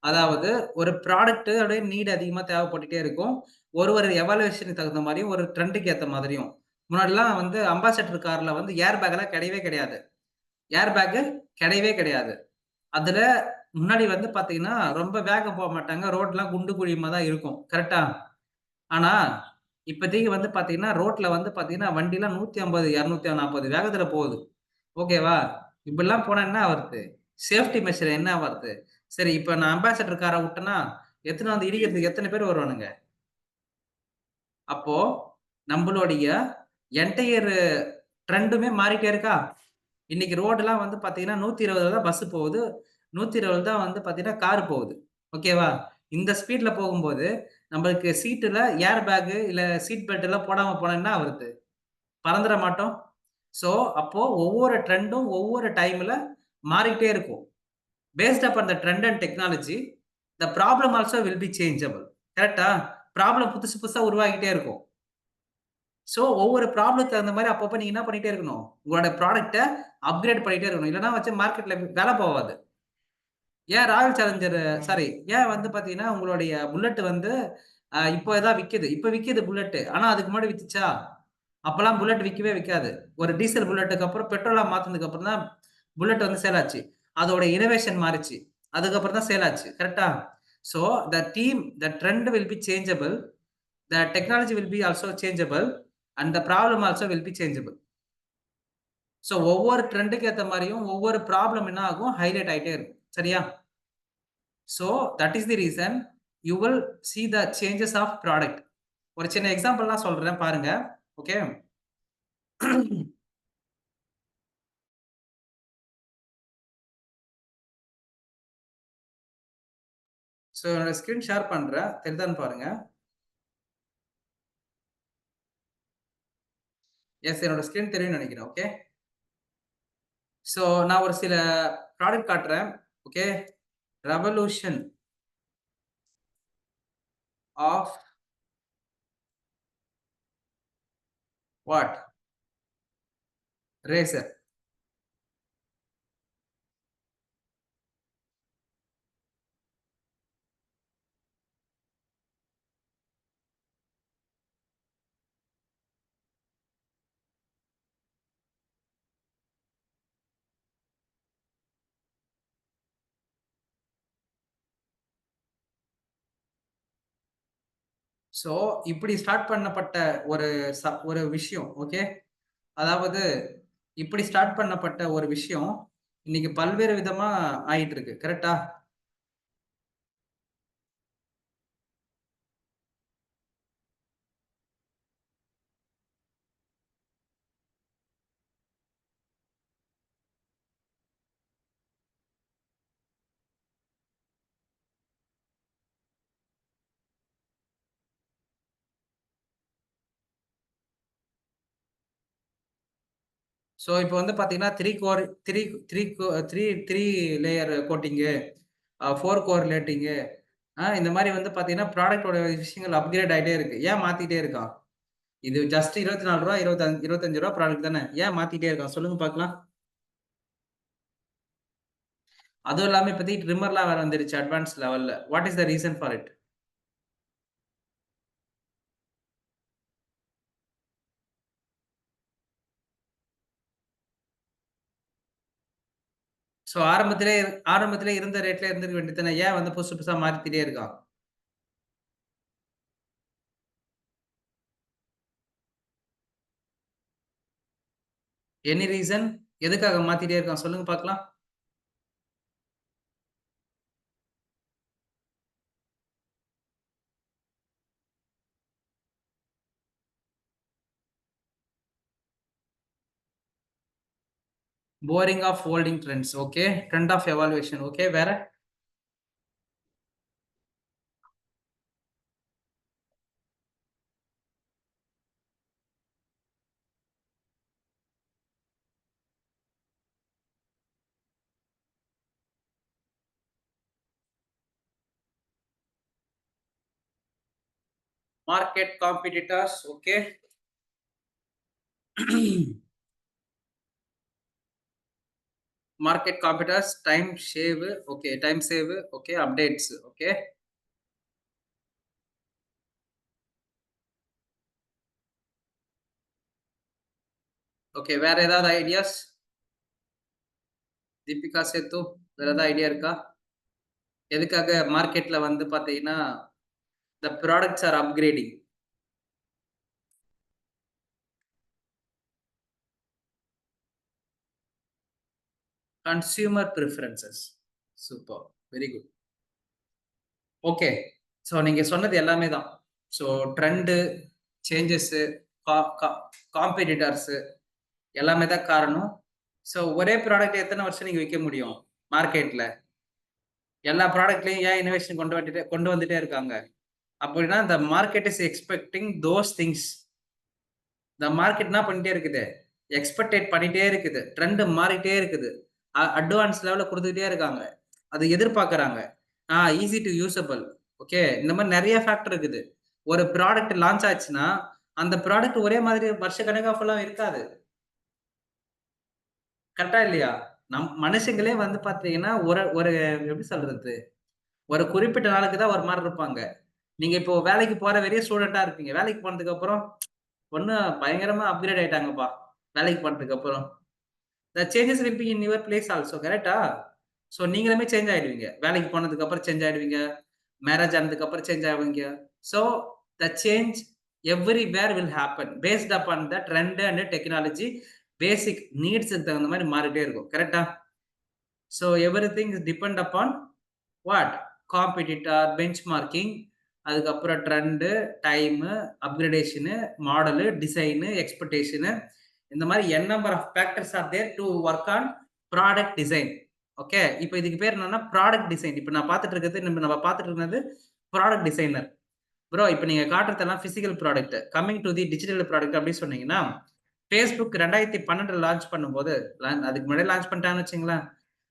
அதாவது ஒரு ப்ராடக்ட் உடைய நீட் அதிகமா தேவைப்பட்டுட்டே இருக்கும். ஒரு எவாலுவேஷனுக்கு தகுந்த மாரியும், ஒரு ட்ரெண்டுக்கு ஏத்த மாதிரியும். முன்னாடிலாம் வந்து அம்பாசடர் கார்ல வந்து ஏர் பேக்லாம் கிடையவே கிடையாது. ஏர் பேக் கிடையவே கிடையாது. அதுல முன்னாடி வந்து பார்த்தீங்கன்னா, ரொம்ப வேகம் போ மாட்டாங்க. ரோட்லாம் குண்டு குழியுமா தான் இருக்கும். கரெக்ட்டா? ஆனா, இப்பதைக்கு வந்து பார்த்தீங்கன்னா, ரோட்ல வந்து பார்த்தீங்கன்னா, வண்டிலாம் 150, 240 வேகத்துல போகுது. ஓகேவா? இப்படிலாம் போனா என்ன ஆவறது? சேஃப்டி மெஷர் என்ன ஆவறது? சரி, இப்ப நான் அம்பாசடர் கார வுட்டேன்னா, எடுத்துன்னு வந்து இடிக்கிறதுக்கு எத்தன பேர் வருவானுங்க? அப்போ நம்பளுடைய என்டயர் ட்ரெண்டுமே மாறிட்டே இருக்கா? இன்னைக்கு ரோடுலாம் வந்து பார்த்தீங்கன்னா, 120ல தான் பஸ் போகுது. 120 தான் வந்து பார்த்தீங்கன்னா, கார் போகுது. ஓகேவா? இந்த ஸ்பீட்ல போகும்போது, நம்மளுக்கு சீட்டுல ஏர் பேக் இல்ல சீட் பெல்ட் எல்லாம் போடாம போனா என்ன ஆவுறது? பறந்துற மாட்டோம்? ஸோ, அப்போ ஒவ்வொரு ட்ரெண்டும் ஒவ்வொரு டைம்ல மாறிட்டே இருக்கும். Paste upon the trend and technology, the problem also will be changeable. கரெக்ட்டா? ப்ராப்ளம் புதுசு புதுசா உருவாகிட்டே இருக்கும். ஸோ ஒவ்வொரு ப்ராப்ளத்துக்கு தகுந்த மாதிரி அப்பப்போ நீங்க என்ன பண்ணிட்டே இருக்கணும், உங்களோட ப்ராடக்ட்டை அப்கிரேட் பண்ணிட்டே இருக்கணும். இல்லைன்னா வச்சு மார்க்கெட்ல விலை போகாது. ஏன் ராயல் சேலஞ்சர் சாரி, ஏன் வந்து பாத்தீங்கன்னா உங்களுடைய புல்லட் வந்து இப்போ தான் விக்குது. இப்ப விக்குது புல்லட். ஆனா அதுக்கு முன்னாடி வித்துச்சா? அப்பலாம் புல்லட் விக்கவே விக்காது. ஒரு டீசல் புல்லட்டுக்கு அப்புறம் பெட்ரோலா மாத்துனதுக்கு அப்புறம் தான் புல்லட் வந்து சேல் ஆச்சு. அதோட இன்னோவேஷன் மாறிச்சு. அதுக்கப்புறம் தான் சேல் ஆச்சு. கரெக்ட்டா? So the trend will be changeable. The technology will be also changeable. And the problem also will be changeable. So ஒவ்வொரு ட்ரெண்டுக்கு ஏத்த மாரியும் ஒவ்வொரு ப்ராப்ளம் என்ன ஆகும்? ஹைலைட் ஆயிட்டே இருக்கும். சரியா? So that is the reason you will see the changes of product. ஒரு சின்ன எக்ஸாம்பிள்லாம் சொல்றேன் பாருங்க. ஓகே. ஸோ என்னோட ஸ்க்ரீன் ஷேர் பண்றேன். தெரியுதான்னு பாருங்க. எஸ், என்னோட ஸ்க்ரீன் தெரியும்னு நெனைக்கிறேன். ஓகே. ஸோ நான் ஒரு சில ப்ராடக்ட் காட்டுறேன். Okay. Revolution of what? Razor. So இப்படி ஸ்டார்ட் பண்ணப்பட்ட ஒரு ஒரு விஷயம். ஓகே. அதாவது இப்படி ஸ்டார்ட் பண்ணப்பட்ட ஒரு விஷயம், இன்னைக்கு பல்வேறு விதமா ஆயிட்டு இருக்கு. கரெக்ட்டா? ஸோ இப்போ வந்து பார்த்தீங்கன்னா, 3 கோர் 3 3 கோ 3 3 லேயர் கோட்டிங்கு, 4 கோர் லேட்டிங்கு, இந்த மாரி வந்து பார்த்தீங்கன்னா, ப்ராடக்ட்டோட விஷயங்கள் அப்கிரேட் ஆயிட்டே இருக்கு. ஏன் மாத்திட்டே இருக்கான்? இது ஜஸ்ட் ரூ. 24 25 ப்ராடக்ட் தானே. ஏன் மாத்திட்டே இருக்கான்? சொல்லுங்க பார்க்கலாம். அதுவும் இல்லாம இப்போதைக்கு ட்ரிம்மர்லாம் வேற வந்துருச்சு அட்வான்ஸ் லெவல்ல. What is the reason for it? So ஆரம்பத்திலே இருந்த ரேட்ல இருந்திருக்க வேண்டியது தானே. ஏன் வந்து புதுசு புதுசா மாத்திட்டே இருக்கான்? Any reason? எதுக்காக மாத்திட்டே இருக்கான்? சொல்லுங்க பார்க்கலாம். Boring of holding trends. Okay. Trend of evaluation. Okay. வேற? Market competitors. Okay. Market competitors, time save. Okay. Time save. Okay. Updates. Okay. Okay. வேற ஏதாவது ஐடியாஸ்? தீபிகா சேத்து, வேற ஏதாவது ஐடியா இருக்கா? எதுக்காக மார்க்கெட்ல வந்து பார்த்தீங்கன்னா, the products are upgrading. Consumer preferences. Super. Very good. Okay. So நீங்க சொன்னது எல்லாமே தான். ஸோ ட்ரெண்டு, சேஞ்சஸு, கா கா காம்படிட்டர்ஸு எல்லாமே தான் காரணம். ஸோ ஒரே ப்ராடக்ட் எத்தன வருஷம் நீங்க விக்க முடியும்? மார்க்கெட்ல. எல்லா ப்ராடக்ட்லயும் ஏன் இன்னோவேஷன் கொண்டு வந்துட்டே இருக்காங்க? அப்படின்னா, the market is expecting those things. இந்த மார்க்கெட் என்ன பண்ணிட்டே இருக்குது? எக்ஸ்பெக்டேட் பண்ணிட்டே இருக்குது. ட்ரெண்ட் மாறிட்டே இருக்குது. அட்வான்ஸ் லெவல்ல குடுத்துக்கிட்டே இருக்காங்க. அத எதிர்பார்க்கறாங்க. Easy to usable. ஓகே. இந்த மாரி நெறைய ஃபேக்டர் இருக்குது. ஒரு ப்ராடக்ட் லான்ச் ஆச்சுன்னா, அந்த ப்ராடக்ட் ஒரே மாதிரி வருஷ கணக்கா ஃபுல்லா இருக்காது. கரெக்ட்டா இல்லையா? மனுஷங்களே வந்து பார்த்தீங்கன்னா, ஒரு ஒரு எப்படி சொல்றது? ஒரு குறிப்பிட்ட நாளுக்கு தான் ஒரு மாரி இருப்பாங்க. நீங்க இப்போ வேலைக்கு போற வரையும் ஸ்டூடெண்ட்டா இருப்பீங்க. வேலைக்கு போனதுக்கு அப்புறம், ஒண்ணும் பயங்கரமா அப்கிரேட் ஆயிட்டாங்கப்பா. வேலைக்கு போனதுக்கு அப்புறம். The changes will be in your place also கரெக்ட்டா? சோ நீங்களுமே சேஞ்ச் ஆயிடுவீங்க. வேலைக்கு போனதுக்கு அப்புறம் சேஞ்ச் ஆயிடுவீங்க. மேரேஜ் ஆனதுக்கு அப்புறம் சேஞ்ச் ஆவீங்க. So the change everywhere will happen. Based upon the trend and technology basic நீட்ஸ்க்கு தகுந்த மாரி மாறிட்டே இருக்கும். கரெக்ட்டா? So everything is depend upon what? Competitor, benchmarking, அதுக்கப்புறம் trend, time, upgradation, model, design, expectation இந்த மாரி number of factors are there to work on product design. Okay. இப்ப இதுக்கு பேர் என்னன்னா ப்ராடக்ட் டிசைன். இப்ப நான் பார்த்துட்டு இருக்கிறது நம்ம பார்த்துட்டு இருக்கிறது ப்ராடக்ட் டிசைனர். ப்ரோ இப்ப நீங்க காட்டுறதெல்லாம் physical product. Coming to the digital product அப்படின்னு சொன்னீங்கன்னா, Facebook 2012 லான்ச் பண்ணும்போது, அதுக்கு முன்னாடியே லான்ச் பண்ணிட்டாங்கன்னு வச்சுக்கங்களேன்.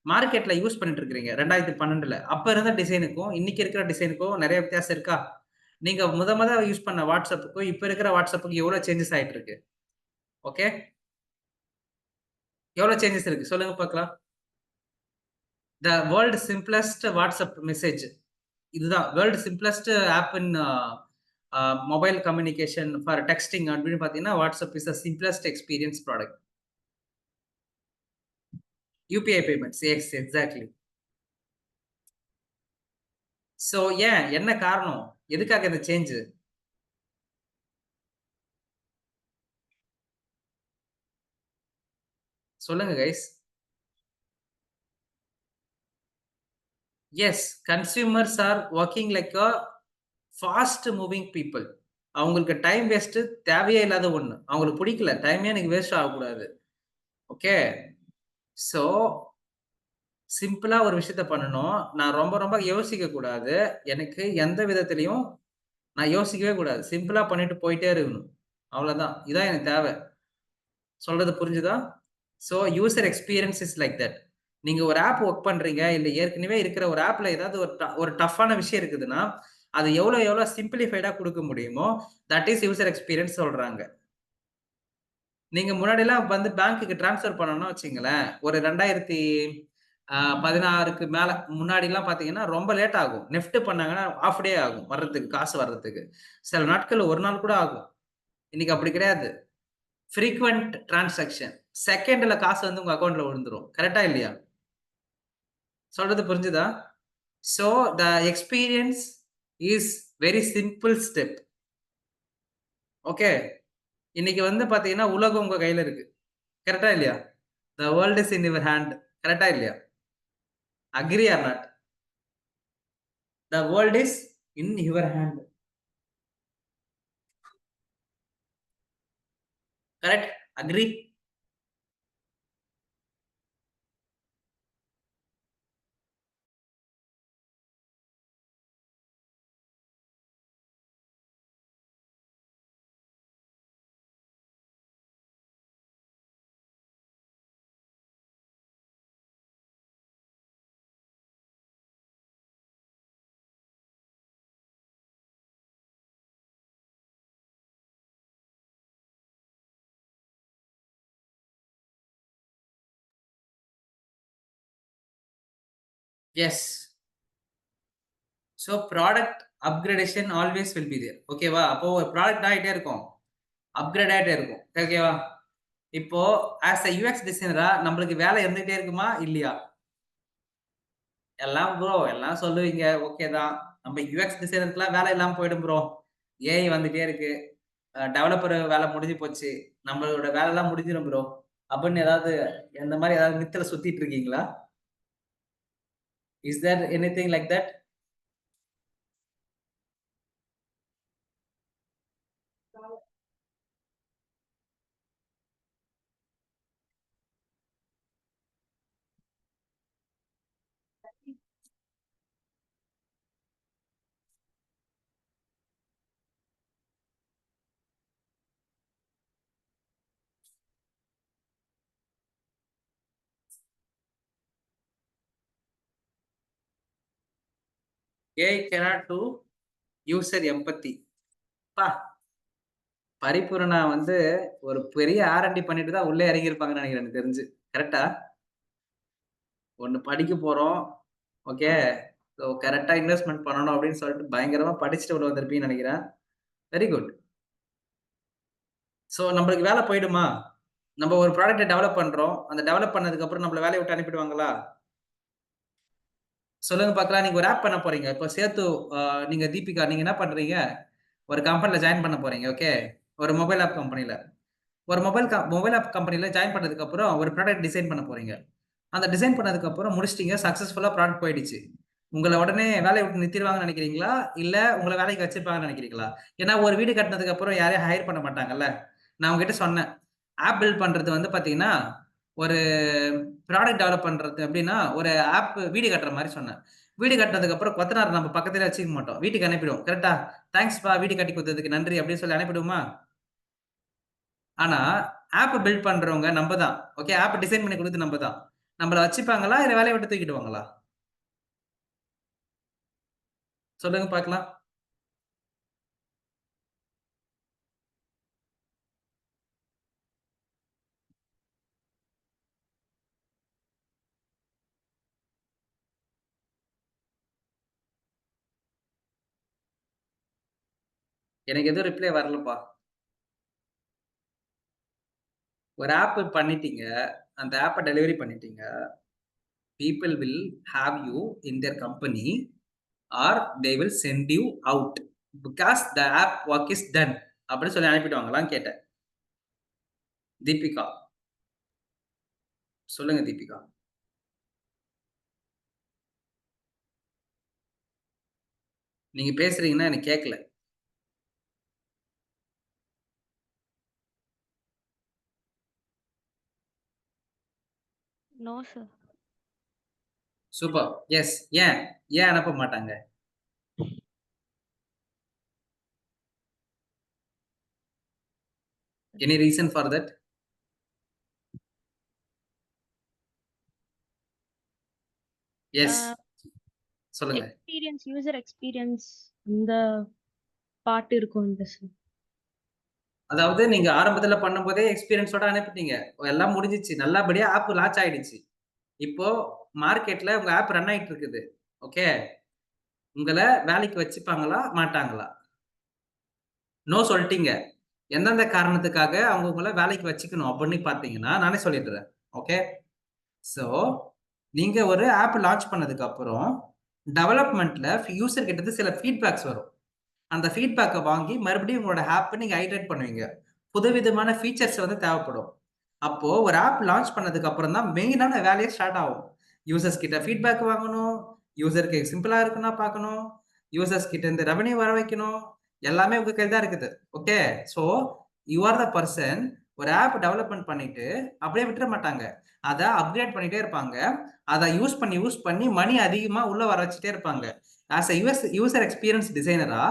மார்க்கெட்ல யூஸ் பண்ணிட்டு இருக்கிறீங்க 2012ல. அப்ப இருந்த டிசைனுக்கும், இன்னைக்கு இருக்கிற டிசைனுக்கும் நெறைய வித்தியாசம் இருக்கா? நீங்க மொத யூஸ் பண்ண WhatsAppக்கும், இப்ப இருக்கிற WhatsAppக்கும் எவ்வளவு சேஞ்சஸ் ஆயிட்டு இருக்கு? ஓகே. எவ்வளவு சேஞ்சஸ் இருக்கு? சொல்லுங்க பார்க்கலாம். The world simplest WhatsApp message. இதுதான் world simplest app in mobile communication for texting அப்படின்னு பார்த்தீங்கன்னா, WhatsApp is the simplest experience product. UPI payments. Yes exactly. So ஏன்? என்ன காரணம்? எதுக்காக இந்த சேஞ்ச்? சொல்லுங்க guys. Yes, consumers are working like a fast moving people. அவங்களுக்கு டைம் வேஸ்ட் தேவையே இல்லாத ஒண்ணு. அவங்களுக்கு பிடிக்கல. டைமே எனக்கு வேஸ்ட் ஆகக்கூடாது. ஓகே. சோ சிம்பிளா ஒரு விஷயத்த பண்ணணும். நான் ரொம்ப ரொம்ப யோசிக்கக் கூடாது. எனக்கு எந்த விதத்திலயும் நான் யோசிக்கவே கூடாது. சிம்பிளா பண்ணிட்டு போயிட்டே இருக்கணும். அவ்வளவுதான். இதான் எனக்கு தேவை. சொல்றது புரிஞ்சுதா? So user experience is like that. நீங்க ஒரு ஆப் வொர்க் பண்றீங்க, இல்ல ஏற்கனவே இருக்கிற ஒரு ஆப்ல ஏதாவது ஒரு டஃப்பான விஷயம் இருக்குதுன்னா, அது எவ்வளவு சிம்ப்ளிஃபைடா குடுக்க முடியுமோ, தட் இஸ் யூசர் எக்ஸ்பீரியன்ஸ் சொல்றாங்க. நீங்க முன்னாடிலாம் வந்து பேங்க்குக்கு ட்ரான்ஸ்ஃபர் பண்ணணும்னு வச்சுக்கங்களேன், ஒரு 2016க்கு மேல முன்னாடிலாம் பார்த்தீங்கன்னா, ரொம்ப லேட் ஆகும். நெஃப்ட் பண்ணாங்கன்னா, ஹால்ஃப் டே ஆகும் வர்றதுக்கு, காசு வர்றதுக்கு. சில நாட்கள் 1 நாள் கூட ஆகும். இன்னைக்கு அப்படி கிடையாது. Frequent transaction. செகண்ட்ல காசு வந்து உங்க அக்கவுண்ட்ல விழுந்துரும். கரெக்ட்டா இல்லையா? சொல்றது புரிஞ்சுதா? So, the experience is very simple step. Okay. இன்னைக்கு வந்து பார்த்தீங்கன்னா, உலகம் உங்க கையில இருக்கு. கரெக்ட்டா இல்லையா? The world is in your hand. கரெக்ட்டா இல்லையா? Agree or not? The world is in your hand. Correct? Agree? Yes. So, product upgradation always will be there. ஓகேவா? அப்போ ஒரு ப்ராடக்ட் ஆயிட்டே இருக்கும். அப்கிரேட் ஆயிட்டே இருக்கும். ஓகேவா? இப்போ ஆஸ் அ யுஎக்ஸ் டிசைனரா நம்மளுக்கு வேலை இருந்துட்டே இருக்குமா? இல்லையா? எல்லாம் ப்ரோ எல்லாம் சொல்லுவீங்க. ஓகே தான். நம்ம யுஎக்ஸ் டிசைனருக்குலாம் வேலை இல்லாம போயிடும் ப்ரோ. ஏஐ வந்துட்டே இருக்கு. டெவலப்பர் வேலை முடிஞ்சு போச்சு. நம்மளோட வேலைலாம் முடிஞ்சிரும் ப்ரோ. அப்படின்னு ஏதாவது இந்த மாரி ஏதாவது மித்துல சுத்திட்டு இருக்கீங்களா? Is there anything like that? AI cannot do user empathy. அப்பா! பரிபூரணா வந்து ஒரு பெரிய ஆர்&டி பண்ணிட்டு தான் உள்ளே இறங்கியிருப்பாங்கன்னு நினைக்கிறேன் எனக்கு தெரிஞ்சு. கரெக்ட்டா? ஒண்ணு படிக்க போறோம். ஓகே. ஸோ கரெக்ட்டா இன்வெஸ்ட்மென்ட் பண்ணணும் அப்படின்னு சொல்லிட்டு பயங்கரமா படிச்சுட்டு உள்ள வந்திருப்பீங்கன்னு நினைக்கிறேன். Very good. ஸோ நம்மளுக்கு வேலை போயிடுமா? நம்ம ஒரு ப்ராடக்ட்ட டெவலப் பண்றோம். அந்த டெவலப் பண்ணதுக்கு அப்புறம் நம்மள வேலைய விட்டு அனுப்பிடுவாங்களா? சொல்லுங்க பார்க்கலாம். நீங்க ஒரு ஆப் பண்ண போறீங்க. இப்ப சேத்து அ நீங்க தீபிகா நீங்க என்ன பண்றீங்க? ஒரு கம்பெனில ஜாயின் பண்ண போறீங்க. ஓகே. ஒரு மொபைல் ஆப் கம்பெனில. ஒரு மொபைல் ஆப் கம்பெனில ஜாயின் பண்ணதுக்கு அப்புறம் ஒரு ப்ராடக்ட் டிசைன் பண்ண போறீங்க. அந்த டிசைன் பண்ணதுக்கு அப்புறம் முடிச்சுட்டீங்க. சக்சஸ்ஃபுல்லா ப்ராடக்ட் போயிடுச்சு. உங்கள உடனே வேலைய விட்டு நிறுத்திருவாங்கன்னு நினைக்கிறீங்களா? இல்ல உங்கள வேலைக்கு வச்சிருப்பாங்கன்னு நினைக்கிறீங்களா? ஏன்னா ஒரு வீடு கட்டுனதுக்கு அப்புறம் யாரையும் ஹையர் பண்ண மாட்டாங்கல்ல. நான் உங்ககிட்ட சொன்னேன். ஆப் பில்ட் பண்றது வந்து பார்த்தீங்கன்னா, ஒரு ப்ராடக்ட் டெவலப் பண்றது எப்படின்னா, ஒரு ஆப் வீடு கட்டுற மாரி சொன்னேன். வீடு கட்டுனதுக்கு அப்புறம் கொத்தனார் நம்ம பக்கத்திலே வச்சுக்க மாட்டோம். வீட்டுக்கு அனுப்பிடுவோம். கரெக்ட்டா? "தேங்க்ஸ்ப்பா வீடு கட்டி குடுத்ததுக்கு நன்றி" அப்படின்னு சொல்லி அனுப்பிடுவோமா? ஆனா, ஆப் பில்ட் பண்றவங்க நம்ப தான். ஓகே. ஆப் டிசைன் பண்ணி குடுத்தது நம்ப தான். நம்மள வச்சுப்பாங்களா? இல்ல வேலைய விட்டு தூக்கிடுவாங்களா? சொல்லுங்க பார்க்கலாம். எனக்கு எதுவும் ரிப்ளை வரலப்பா. ஒரு ஆப் பண்ணிட்டீங்க. அந்த ஆப்ப டெலிவரி பண்ணிட்டீங்க. People will have you in their company or they will send you out. Because the app work is done. அப்படின்னு சொல்லி அனுப்பிடுவாங்களான்னு கேட்டேன். தீபிகா. சொல்லுங்க தீபிகா. நீங்க பேசுறீங்கன்னா எனக்கு கேட்கல. No sir. சூப்பர். எஸ். ஏன்? ஏன் அனுப்ப மாட்டாங்க? Any reason for that? Yes. சொல்லுங்க. யூசர் எக்ஸ்பீரியன்ஸ் இந்த பார்ட் இருக்கும் இல்ல சார். அதாவது நீங்க ஆரம்பத்துல பண்ணும்போதே எக்ஸ்பீரியன்ஸோட அனுப்பிட்டீங்க. எல்லாம் முடிஞ்சுச்சு. நல்லபடியா ஆப் லான்ச் ஆயிடுச்சு. இப்போ மார்க்கெட்ல உங்க ஆப் ரன் ஆயிட்டு இருக்குது. ஓகே. உங்கள வேலைக்கு வச்சுப்பாங்களா? மாட்டாங்களா? நோ சொல்ட்டீங்க. எந்தெந்த காரணத்துக்காக அவங்க உங்கள வேலைக்கு வச்சுக்கணும் அப்படின்னு பார்த்தீங்கன்னா, நானே சொல்லிடுறேன். ஓகே. சோ, நீங்க ஒரு ஆப் லான்ச் பண்ணதுக்கு அப்புறம், டெவலப்மென்ட்ல யூசர் கிட்ட இருந்து சில ஃபீட்பேக்ஸ் வரும். அந்த ஃபீட்பேக்க வாங்கி மறுபடியும் உங்களோட ஆப்ப நீங்க ஐட்ரேட் பண்ணுவீங்க. புதுவிதமான ஃபீச்சர்ஸ் வந்து தேவைப்படும். அப்போ ஒரு ஆப் லான்ச் பண்ணதுக்கு அப்புறம் தான் மெயினான வேலையே ஸ்டார்ட் ஆகும். யூசர்ஸ் கிட்ட ஃபீட்பேக் வாங்கணும். யூசருக்கு சிம்பிளா இருக்குன்னா பார்க்கணும். யூசர்ஸ் கிட்ட இருந்து ரெவென்யூ வர வைக்கணும். எல்லாமே உங்க கையில தான் இருக்குது. Okay. So, you are the person ஒரு ஆப் டெவலப்மென்ட் பண்ணிட்டு அப்படியே விட்டுற மாட்டாங்க. அத அப்கிரேட் பண்ணிட்டே இருப்பாங்க. அத யூஸ் பண்ணி மணி அதிகமா உள்ள வர வச்சுட்டே இருப்பாங்க. ஆஸ் எ யூசர் எக்ஸ்பீரியன்ஸ் டிசைனரா,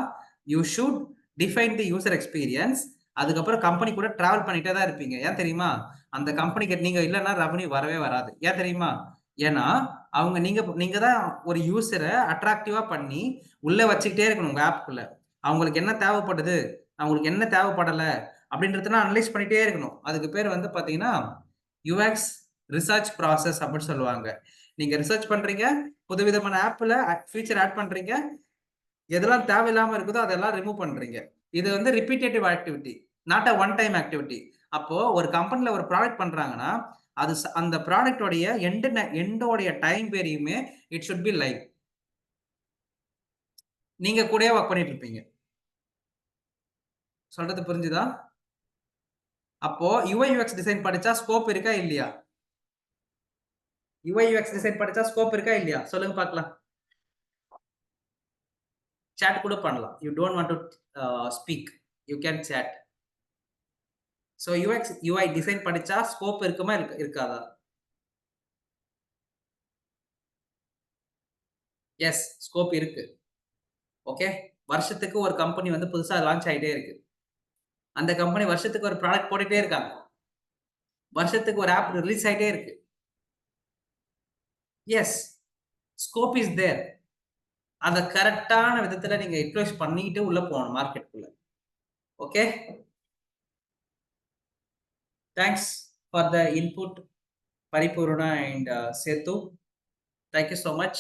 you should define the user experience. அதுக்கப்புறம் கம்பெனி கூட டிராவல் பண்ணிட்டே தான் இருப்பீங்க. ஏன் தெரியுமா? அந்த கம்பெனிக்கு நீங்க இல்லன்னா ரெவென்யூ வரவே வராது. ஏன் தெரியுமா? ஏன்னா, அவங்க நீங்க நீங்க தான் ஒரு யூசர அட்ராக்டிவா பண்ணி உள்ள வச்சுக்கிட்டே இருக்கணும் உங்க ஆப்க்குள்ள. அவங்களுக்கு என்ன தேவைப்படுது? அவங்களுக்கு என்ன தேவைப்படல? அப்படின்றதெல்லாம் அனலைஸ் பண்ணிட்டே இருக்கணும். அதுக்கு பேர் வந்து பார்த்தீங்கன்னா, யுஎக்ஸ் ரிசர்ச் ப்ராசஸ் அப்படின்னு சொல்லுவாங்க. நீங்க ரிசர்ச் பண்றீங்க, புதுவிதமான ஆப்ல ஃபீச்சர் ஆட் பண்றீங்க. எதெல்லாம் தேவையில்லாம இருக்குதோ அதெல்லாம் ரிமூவ் பண்றீங்க. இது வந்து repetitive activity. Not a one time activity. அப்போ ஒரு கம்பெனில ஒரு ப்ராடக்ட் பண்றாங்கன்னா, அது அந்த ப்ராடக்ட் உடைய எண்டோடைய டைம் வரையுமே இட் ஷுட் பி லைவ். நீங்க கூடயே வொர்க் பண்ணிட்டு இருப்பீங்க. சொல்றது புரிஞ்சுதா? அப்போ யுஐ யுஎக்ஸ் டிசைன் படிச்சா ஸ்கோப் இருக்கா இல்லையா? யுஐ யுஎக்ஸ் டிசைன் படிச்சா ஸ்கோப் இருக்கா இல்லையா? சொல்லுங்க பார்க்கலாம். சாட் கூட பண்ணலாம். You don't want to speak. You can chat. So UX UI design படிச்சா ஸ்கோப் இருக்குமா இருக்காதா? எஸ், ஸ்கோப் இருக்கு. ஓகே. வருஷத்துக்கு ஒரு கம்பெனி வந்து புதுசா லான்ச் ஆயிட்டே இருக்கு. அந்த கம்பெனி வருஷத்துக்கு ஒரு ப்ராடக்ட் போட்டுட்டே இருக்காங்க. வருஷத்துக்கு ஒரு ஆப் ரிலீஸ் ஆயிட்டே இருக்கு. Yes, scope is there. அத கரெக்ட்டான விதத்துல நீங்க யுட்டிலைஸ் பண்ணிட்டு உள்ள போணும் மார்க்கெட்குள்ள. Okay. Thanks for the input, Paripurna and Setu. Thank you so much.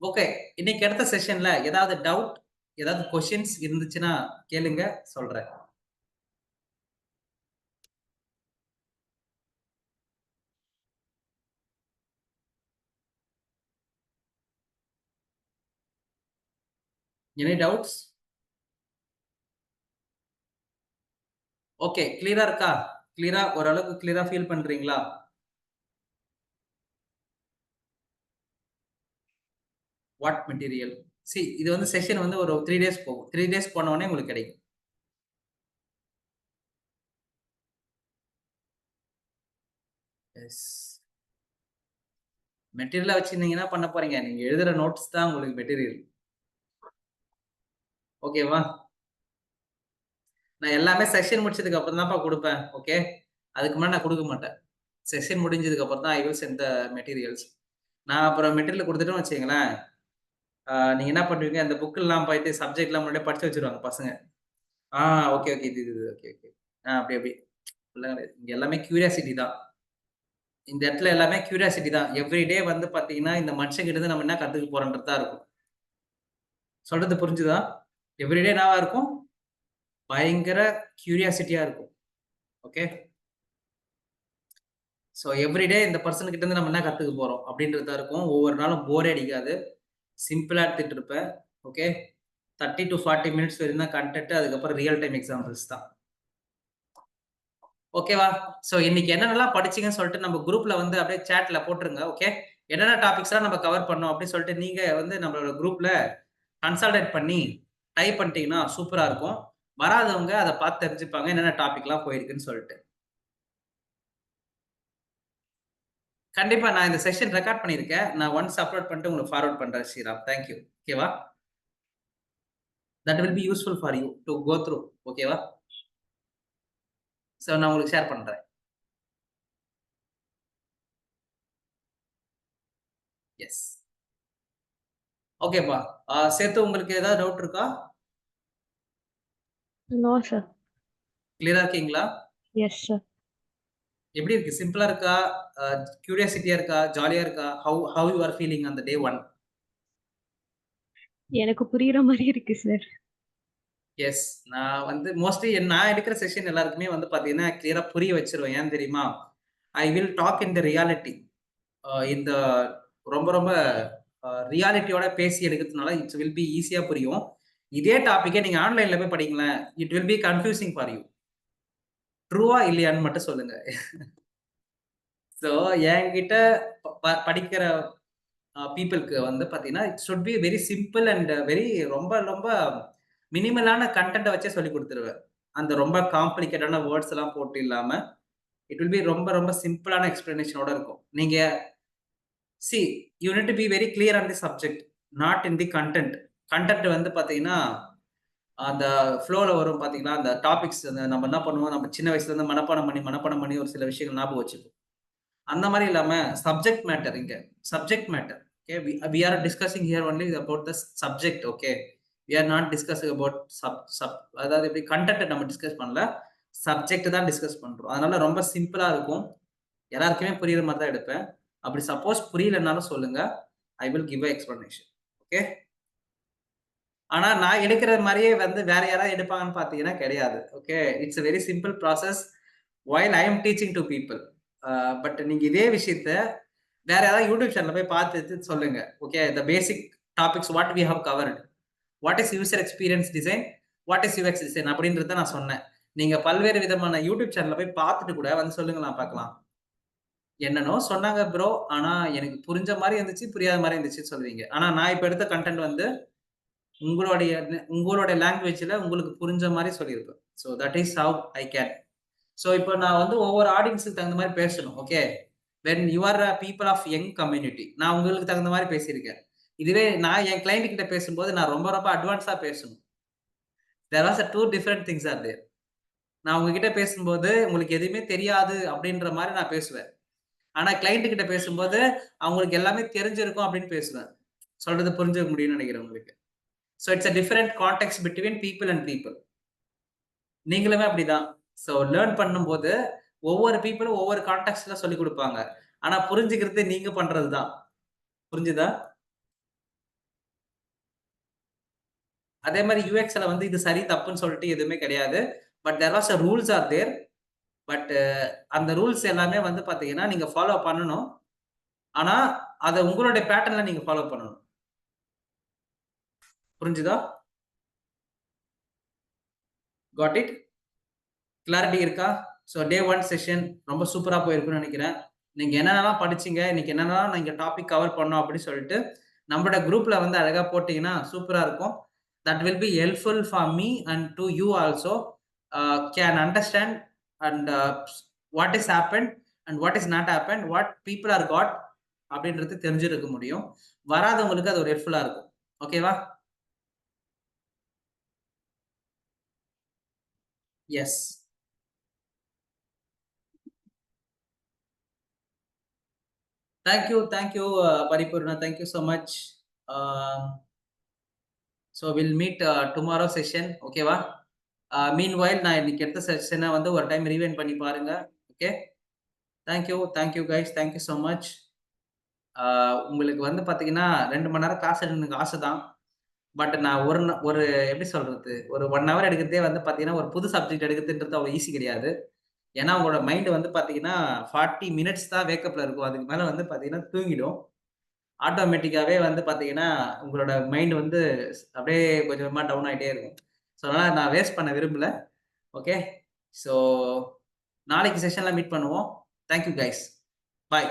Okay, இன்னைக்கு அடுத்த செஷன்ல ஏதாவது டவுட், ஏதாவது கொஸ்டின்ஸ் இருந்துச்சுன்னா கேளுங்க, சொல்றேன். Any doubts? ஓகே, கிளியரா இருக்கா? கிளியரா, ஓரளவுக்கு கிளியரா ஃபீல் பண்றீங்களா? What material? சி, இது வந்து செஷன் வந்து ஒரு 3 டேஸ் போகும். 3 டேஸ் போன உடனே உங்களுக்கு கிடைக்கும். எஸ். மெட்டீரியலா வச்சு நீங்க என்ன பண்ண போறீங்க? நீங்க எழுதுற நோட்ஸ் தான் உங்களுக்கு மெட்டீரியல். ஓகேவா? நான் எல்லாமே செஷன் முடிச்சதுக்கு அப்புறம் தான்ப்பா கொடுப்பேன். ஓகே, அதுக்கு முன்னாடி நான் கொடுக்க மாட்டேன். செஷன் முடிஞ்சதுக்கு அப்புறம் தான் I will send the materials. நான் அப்புறம் மெட்டீரியல் கொடுத்துட்டோம்னு வச்சுங்களேன், நீங்க என்ன பண்ணுவீங்க, அந்த புக்கெல்லாம் போயிட்டு சப்ஜெக்ட்லாம் முன்னாடியே படிச்சு வச்சிருவாங்க பசங்க. ஓகே ஓகே, இது ஓகே ஓகே. அப்படி அப்படி இங்க எல்லாமே கியூரியாசிட்டி தான். இந்த இடத்துல எல்லாமே கியூரியாசிட்டி தான். எவ்ரி டே வந்து பாத்தீங்கன்னா இந்த மனுஷங்கிட்ட இருந்து நம்ம என்ன கத்துக்க போறோம்ன்றது தான் இருக்கும். சொல்றது புரிஞ்சுதா? எவ்ரி டே என்னவா இருக்கும்? பயங்கர கியூரியாசிட்டியா இருக்கும். ஓகே, ஸோ எவ்ரிடே இந்த பர்சன் கிட்ட இருந்து நம்ம என்ன கத்துக்க போறோம் அப்படின்றது தான் இருக்கும். ஒவ்வொரு நாளும் போரே அடிக்காது. சிம்பிளா எடுத்துட்டு இருப்பேன். ஓகே, 30 to 40 மினிட்ஸ் வரையும் தான் கண்டென்ட். அதுக்கப்புறம் ரியல் டைம் எக்ஸாம்பிள்ஸ் தான். ஓகேவா? ஸோ இன்னைக்கு என்னென்னலாம் படிச்சீங்கன்னு சொல்லிட்டு நம்ம குரூப்ல வந்து அப்படியே சேட்ல போட்டுருங்க. ஓகே, என்னென்ன டாபிக்ஸ்லாம் நம்ம கவர் பண்ணோம் அப்படின்னு சொல்லிட்டு நீங்க வந்து நம்மளோட குரூப்ல கன்சல்டேட் பண்ணி டைப் பண்ணிட்டீங்கன்னா சூப்பரா இருக்கும். வராதவங்க அதை பார்த்து தெரிஞ்சுப்பாங்க என்னென்ன டாபிக்லாம் போயிருக்குன்னு சொல்லிட்டு. கண்டிப்பா நான் இந்த செஷன் ரெக்கார்ட் பண்ணியிருக்கேன். நான் ஒன்ஸ் அப்லோட் பண்ணிட்டு உங்களுக்கு ஃபார்வர்ட் பண்றேன் ஸ்ரீராம். Thank you. ஓகேவா? That will be useful for you to go through. ஓகேவா? ஸோ நான் உங்களுக்கு ஷேர் பண்றேன். எஸ். ஓகேப்பா. சேத்து, உங்களுக்கு ஏதாவது டவுட் இருக்கா? No sir. கிளியரா இருக்கீங்களா? Yes sir. எப்படி இருக்கு? சிம்பிளா இருக்கா? கியூரியாசிட்டியா இருக்கா? ஜாலியா இருக்கா? How you are feeling on the day 1? எனக்கு புரியுற மாதிரி இருக்கு சார். எஸ். நான் வந்து மோஸ்ட்லி நான் எடுக்கிற செஷன் எல்லாருக்குமே வந்து பாத்தீங்கன்னா கிளியரா புரிய வச்சிருவேன். ஏன் தெரியுமா? I will talk in the reality. இந்த ரொம்ப ரொம்ப ரியாலிட்டியோட பேசி எடுக்கிறதுனால இட்ஸ் வில் பி ஈஸியா புரியும். இதே டாபிக்கை நீங்க ஆன்லைன்ல போய் படிங்களேன், it will be confusing for you. ட்ரூவா இல்லையான்னு மட்டும் சொல்லுங்க. ஸோ என்கிட்ட படிக்கிற பீப்பிள்க்கு வந்து பார்த்தீங்கன்னா, it should be very simple and very ரொம்ப ரொம்ப மினிமலான கன்டென்ட்ட வச்சே சொல்லிக் குடுத்துருவேன். அந்த ரொம்ப காம்ப்ளிகேட்டான வேர்ட்ஸ் எல்லாம் போட்டு இல்லாம, இட் வில் பி ரொம்ப ரொம்ப சிம்பிளான எக்ஸ்ப்ளனேஷனோட இருக்கும். நீங்க C you need to be very clear on the subject, not in the content. Content வந்து பார்த்தீங்கன்னா, அந்த ஃப்ளோல வரும் பார்த்தீங்களா, அந்த டாபிக்ஸ் நம்ம என்ன பண்ணுவோம், நம்ம சின்ன வயசுல இருந்து மனப்பாடம் பண்ணி ஒரு சில விஷயங்கள் ஞாபகம் வச்சுப்போம். அந்த மாரி இல்லாம சப்ஜெக்ட் மேட்டர் இங்க. Subject matter. Okay. We are discussing here only about the subject. Okay. We are not discussing about sub sub அதாவது எப்படி கன்டென்ட்ட நம்ம டிஸ்கஸ் பண்ணல. சப்ஜெக்ட் தான் டிஸ்கஸ் பண்றோம். அதனால ரொம்ப சிம்பிளா இருக்கும். எல்லாருக்குமே புரியிற மாரி தான் எடுப்பேன். அப்படி சப்போஸ் புரியலனாலும் சொல்லுங்க. I will give a explanation. Okay. ஆனா நான் எடுக்கிற மாரியே வந்து வேற யாராவது எடுப்பாங்கன்னு பார்த்தீங்கன்னா கிடையாது. Okay. It's a very simple process while I am teaching to people. But நீங்க இதே விஷயத்த வேற யாராவது யூடியூப் சேனல்ல போய் பார்த்துட்டு சொல்லுங்க. Okay. The basic topics what we have covered. What is user experience design? What is UX design? அப்படின்றத நான் சொன்னேன். நீங்க பல்வேறு விதமான யூடியூப் சேனல்ல போய் பார்த்துட்டு கூட வந்து சொல்லுங்களேன் பார்க்கலாம். என்னன்னோ சொன்னாங்க ப்ரோ. ஆனா எனக்கு புரிஞ்ச மாரி இருந்துச்சு, புரியாத மாரி இருந்துச்சுன்னு சொல்லுவீங்க. ஆனா நான் இப்ப எடுத்த கன்டென்ட் வந்து உங்களுடைய லாங்குவேஜ்ல உங்களுக்கு புரிஞ்ச மாரி சொல்லியிருப்பேன். So that is how I can. So இப்போ நான் வந்து ஒவ்வொரு ஆடியன்ஸுக்கு தகுந்த மாரி பேசணும். Okay. When you are a people of young community, நான் உங்களுக்கு தகுந்த மாரி பேசியிருக்கேன். இதுவே நான் என் கிளையண்ட் கிட்ட பேசும்போது நான் ரொம்ப ரொம்ப அட்வான்ஸா பேசணும். There are two different things are there. நான் உங்ககிட்ட பேசும்போது உங்களுக்கு எதுவுமே தெரியாது அப்படின்ற மாரி நான் பேசுவேன். ஆனா கிளையண்ட் கிட்ட பேசும்போது அவங்களுக்கு எல்லாமே தெரிஞ்சிருக்கும் அப்படின்னு பேசுவேன். சொல்றது புரிஞ்சுக்க முடியும்னு நினைக்கிறேன் உங்களுக்கு. So it's a different contact between people and people. நீங்களுமே அப்படிதான். ஸோ லேர்ன் பண்ணும்போது ஒவ்வொரு பீப்புளும் ஒவ்வொரு கான்டெக்ட்ல சொல்லி கொடுப்பாங்க. ஆனா புரிஞ்சுக்கிறது நீங்க பண்றதுதான். புரிஞ்சுதா? அதே மாதிரி யூஎக்ஸ்ல வந்து இது சரி தப்புன்னு சொல்லிட்டு எதுவுமே கிடையாது. But there was a rules are there. But அந்த ரூல்ஸ் எல்லாமே வந்து பாத்தீங்கன்னா நீங்க ஃபாலோ பண்ணணும். ஆனா அத உங்களுடைய பேட்டர்ன்ல நீங்க ஃபாலோ பண்ணணும். புரிஞ்சுதா? Got it? கிளாரிட்டி இருக்கா? ஸோ டே 1 செஷன் ரொம்ப சூப்பரா போயிருக்கும்னு நினைக்கிறேன். நீங்க என்னென்னலாம் படிச்சீங்க, இன்னைக்கு என்னென்னலாம் நீங்க டாபிக் கவர் பண்ணோம் அப்படின்னு சொல்லிட்டு, நம்மளோட குரூப்ல வந்து அழகா போட்டீங்கன்னா சூப்பரா இருக்கும். That will be helpful for me and to you also can understand and what is happen and what is not happen, what people are got அப்படின்றது தெரிஞ்சிருக்க முடியும். வராதவங்களுக்கு அது ஒரு ஹெல்ப்ஃபுல்லா இருக்கும். ஓகேவா? Yes. Thank you Paripoorna. Thank you so much. So will meet tomorrow session. ஓகேவா? மீன்வைல் நான் இன்னைக்கு எடுத்த செஷனை வந்து ஒரு டைம் ரீவைண்ட் பண்ணி பாருங்க. Okay? Thank you guys. Thank you so much. உங்களுக்கு வந்து பார்த்தீங்கன்னா 2 மணி நேரம் கிளாஸ் எடுக்கணும்னு ஆசை தான். பட் நான் ஒரு எப்படி சொல்றது? ஒரு 1 ஹவர் எடுக்கிறதே வந்து பார்த்தீங்கன்னா, ஒரு புது சப்ஜெக்ட் எடுக்கிறதுன்றது அவ்வளோ ஈஸி கிடையாது. ஏன்னா, உங்களோட மைண்ட் வந்து பார்த்தீங்கன்னா, 40 மினிட்ஸ் தான் வேக்கப்ல இருக்கும். அதுக்கு மேல வந்து பார்த்தீங்கன்னா தூங்கிடும். ஆட்டோமேட்டிக்காவே வந்து பார்த்தீங்கன்னா, உங்களோட மைண்ட் வந்து அப்படியே கொஞ்சம் கொஞ்சமா டவுன் ஆயிட்டே இருக்கும். ஸோ, அதனால நான் வேஸ்ட் பண்ண விரும்பல. ஓகே. ஸோ, நாளைக்கு செஷன்ல மீட் பண்ணுவோம். Thank you guys. பாய்.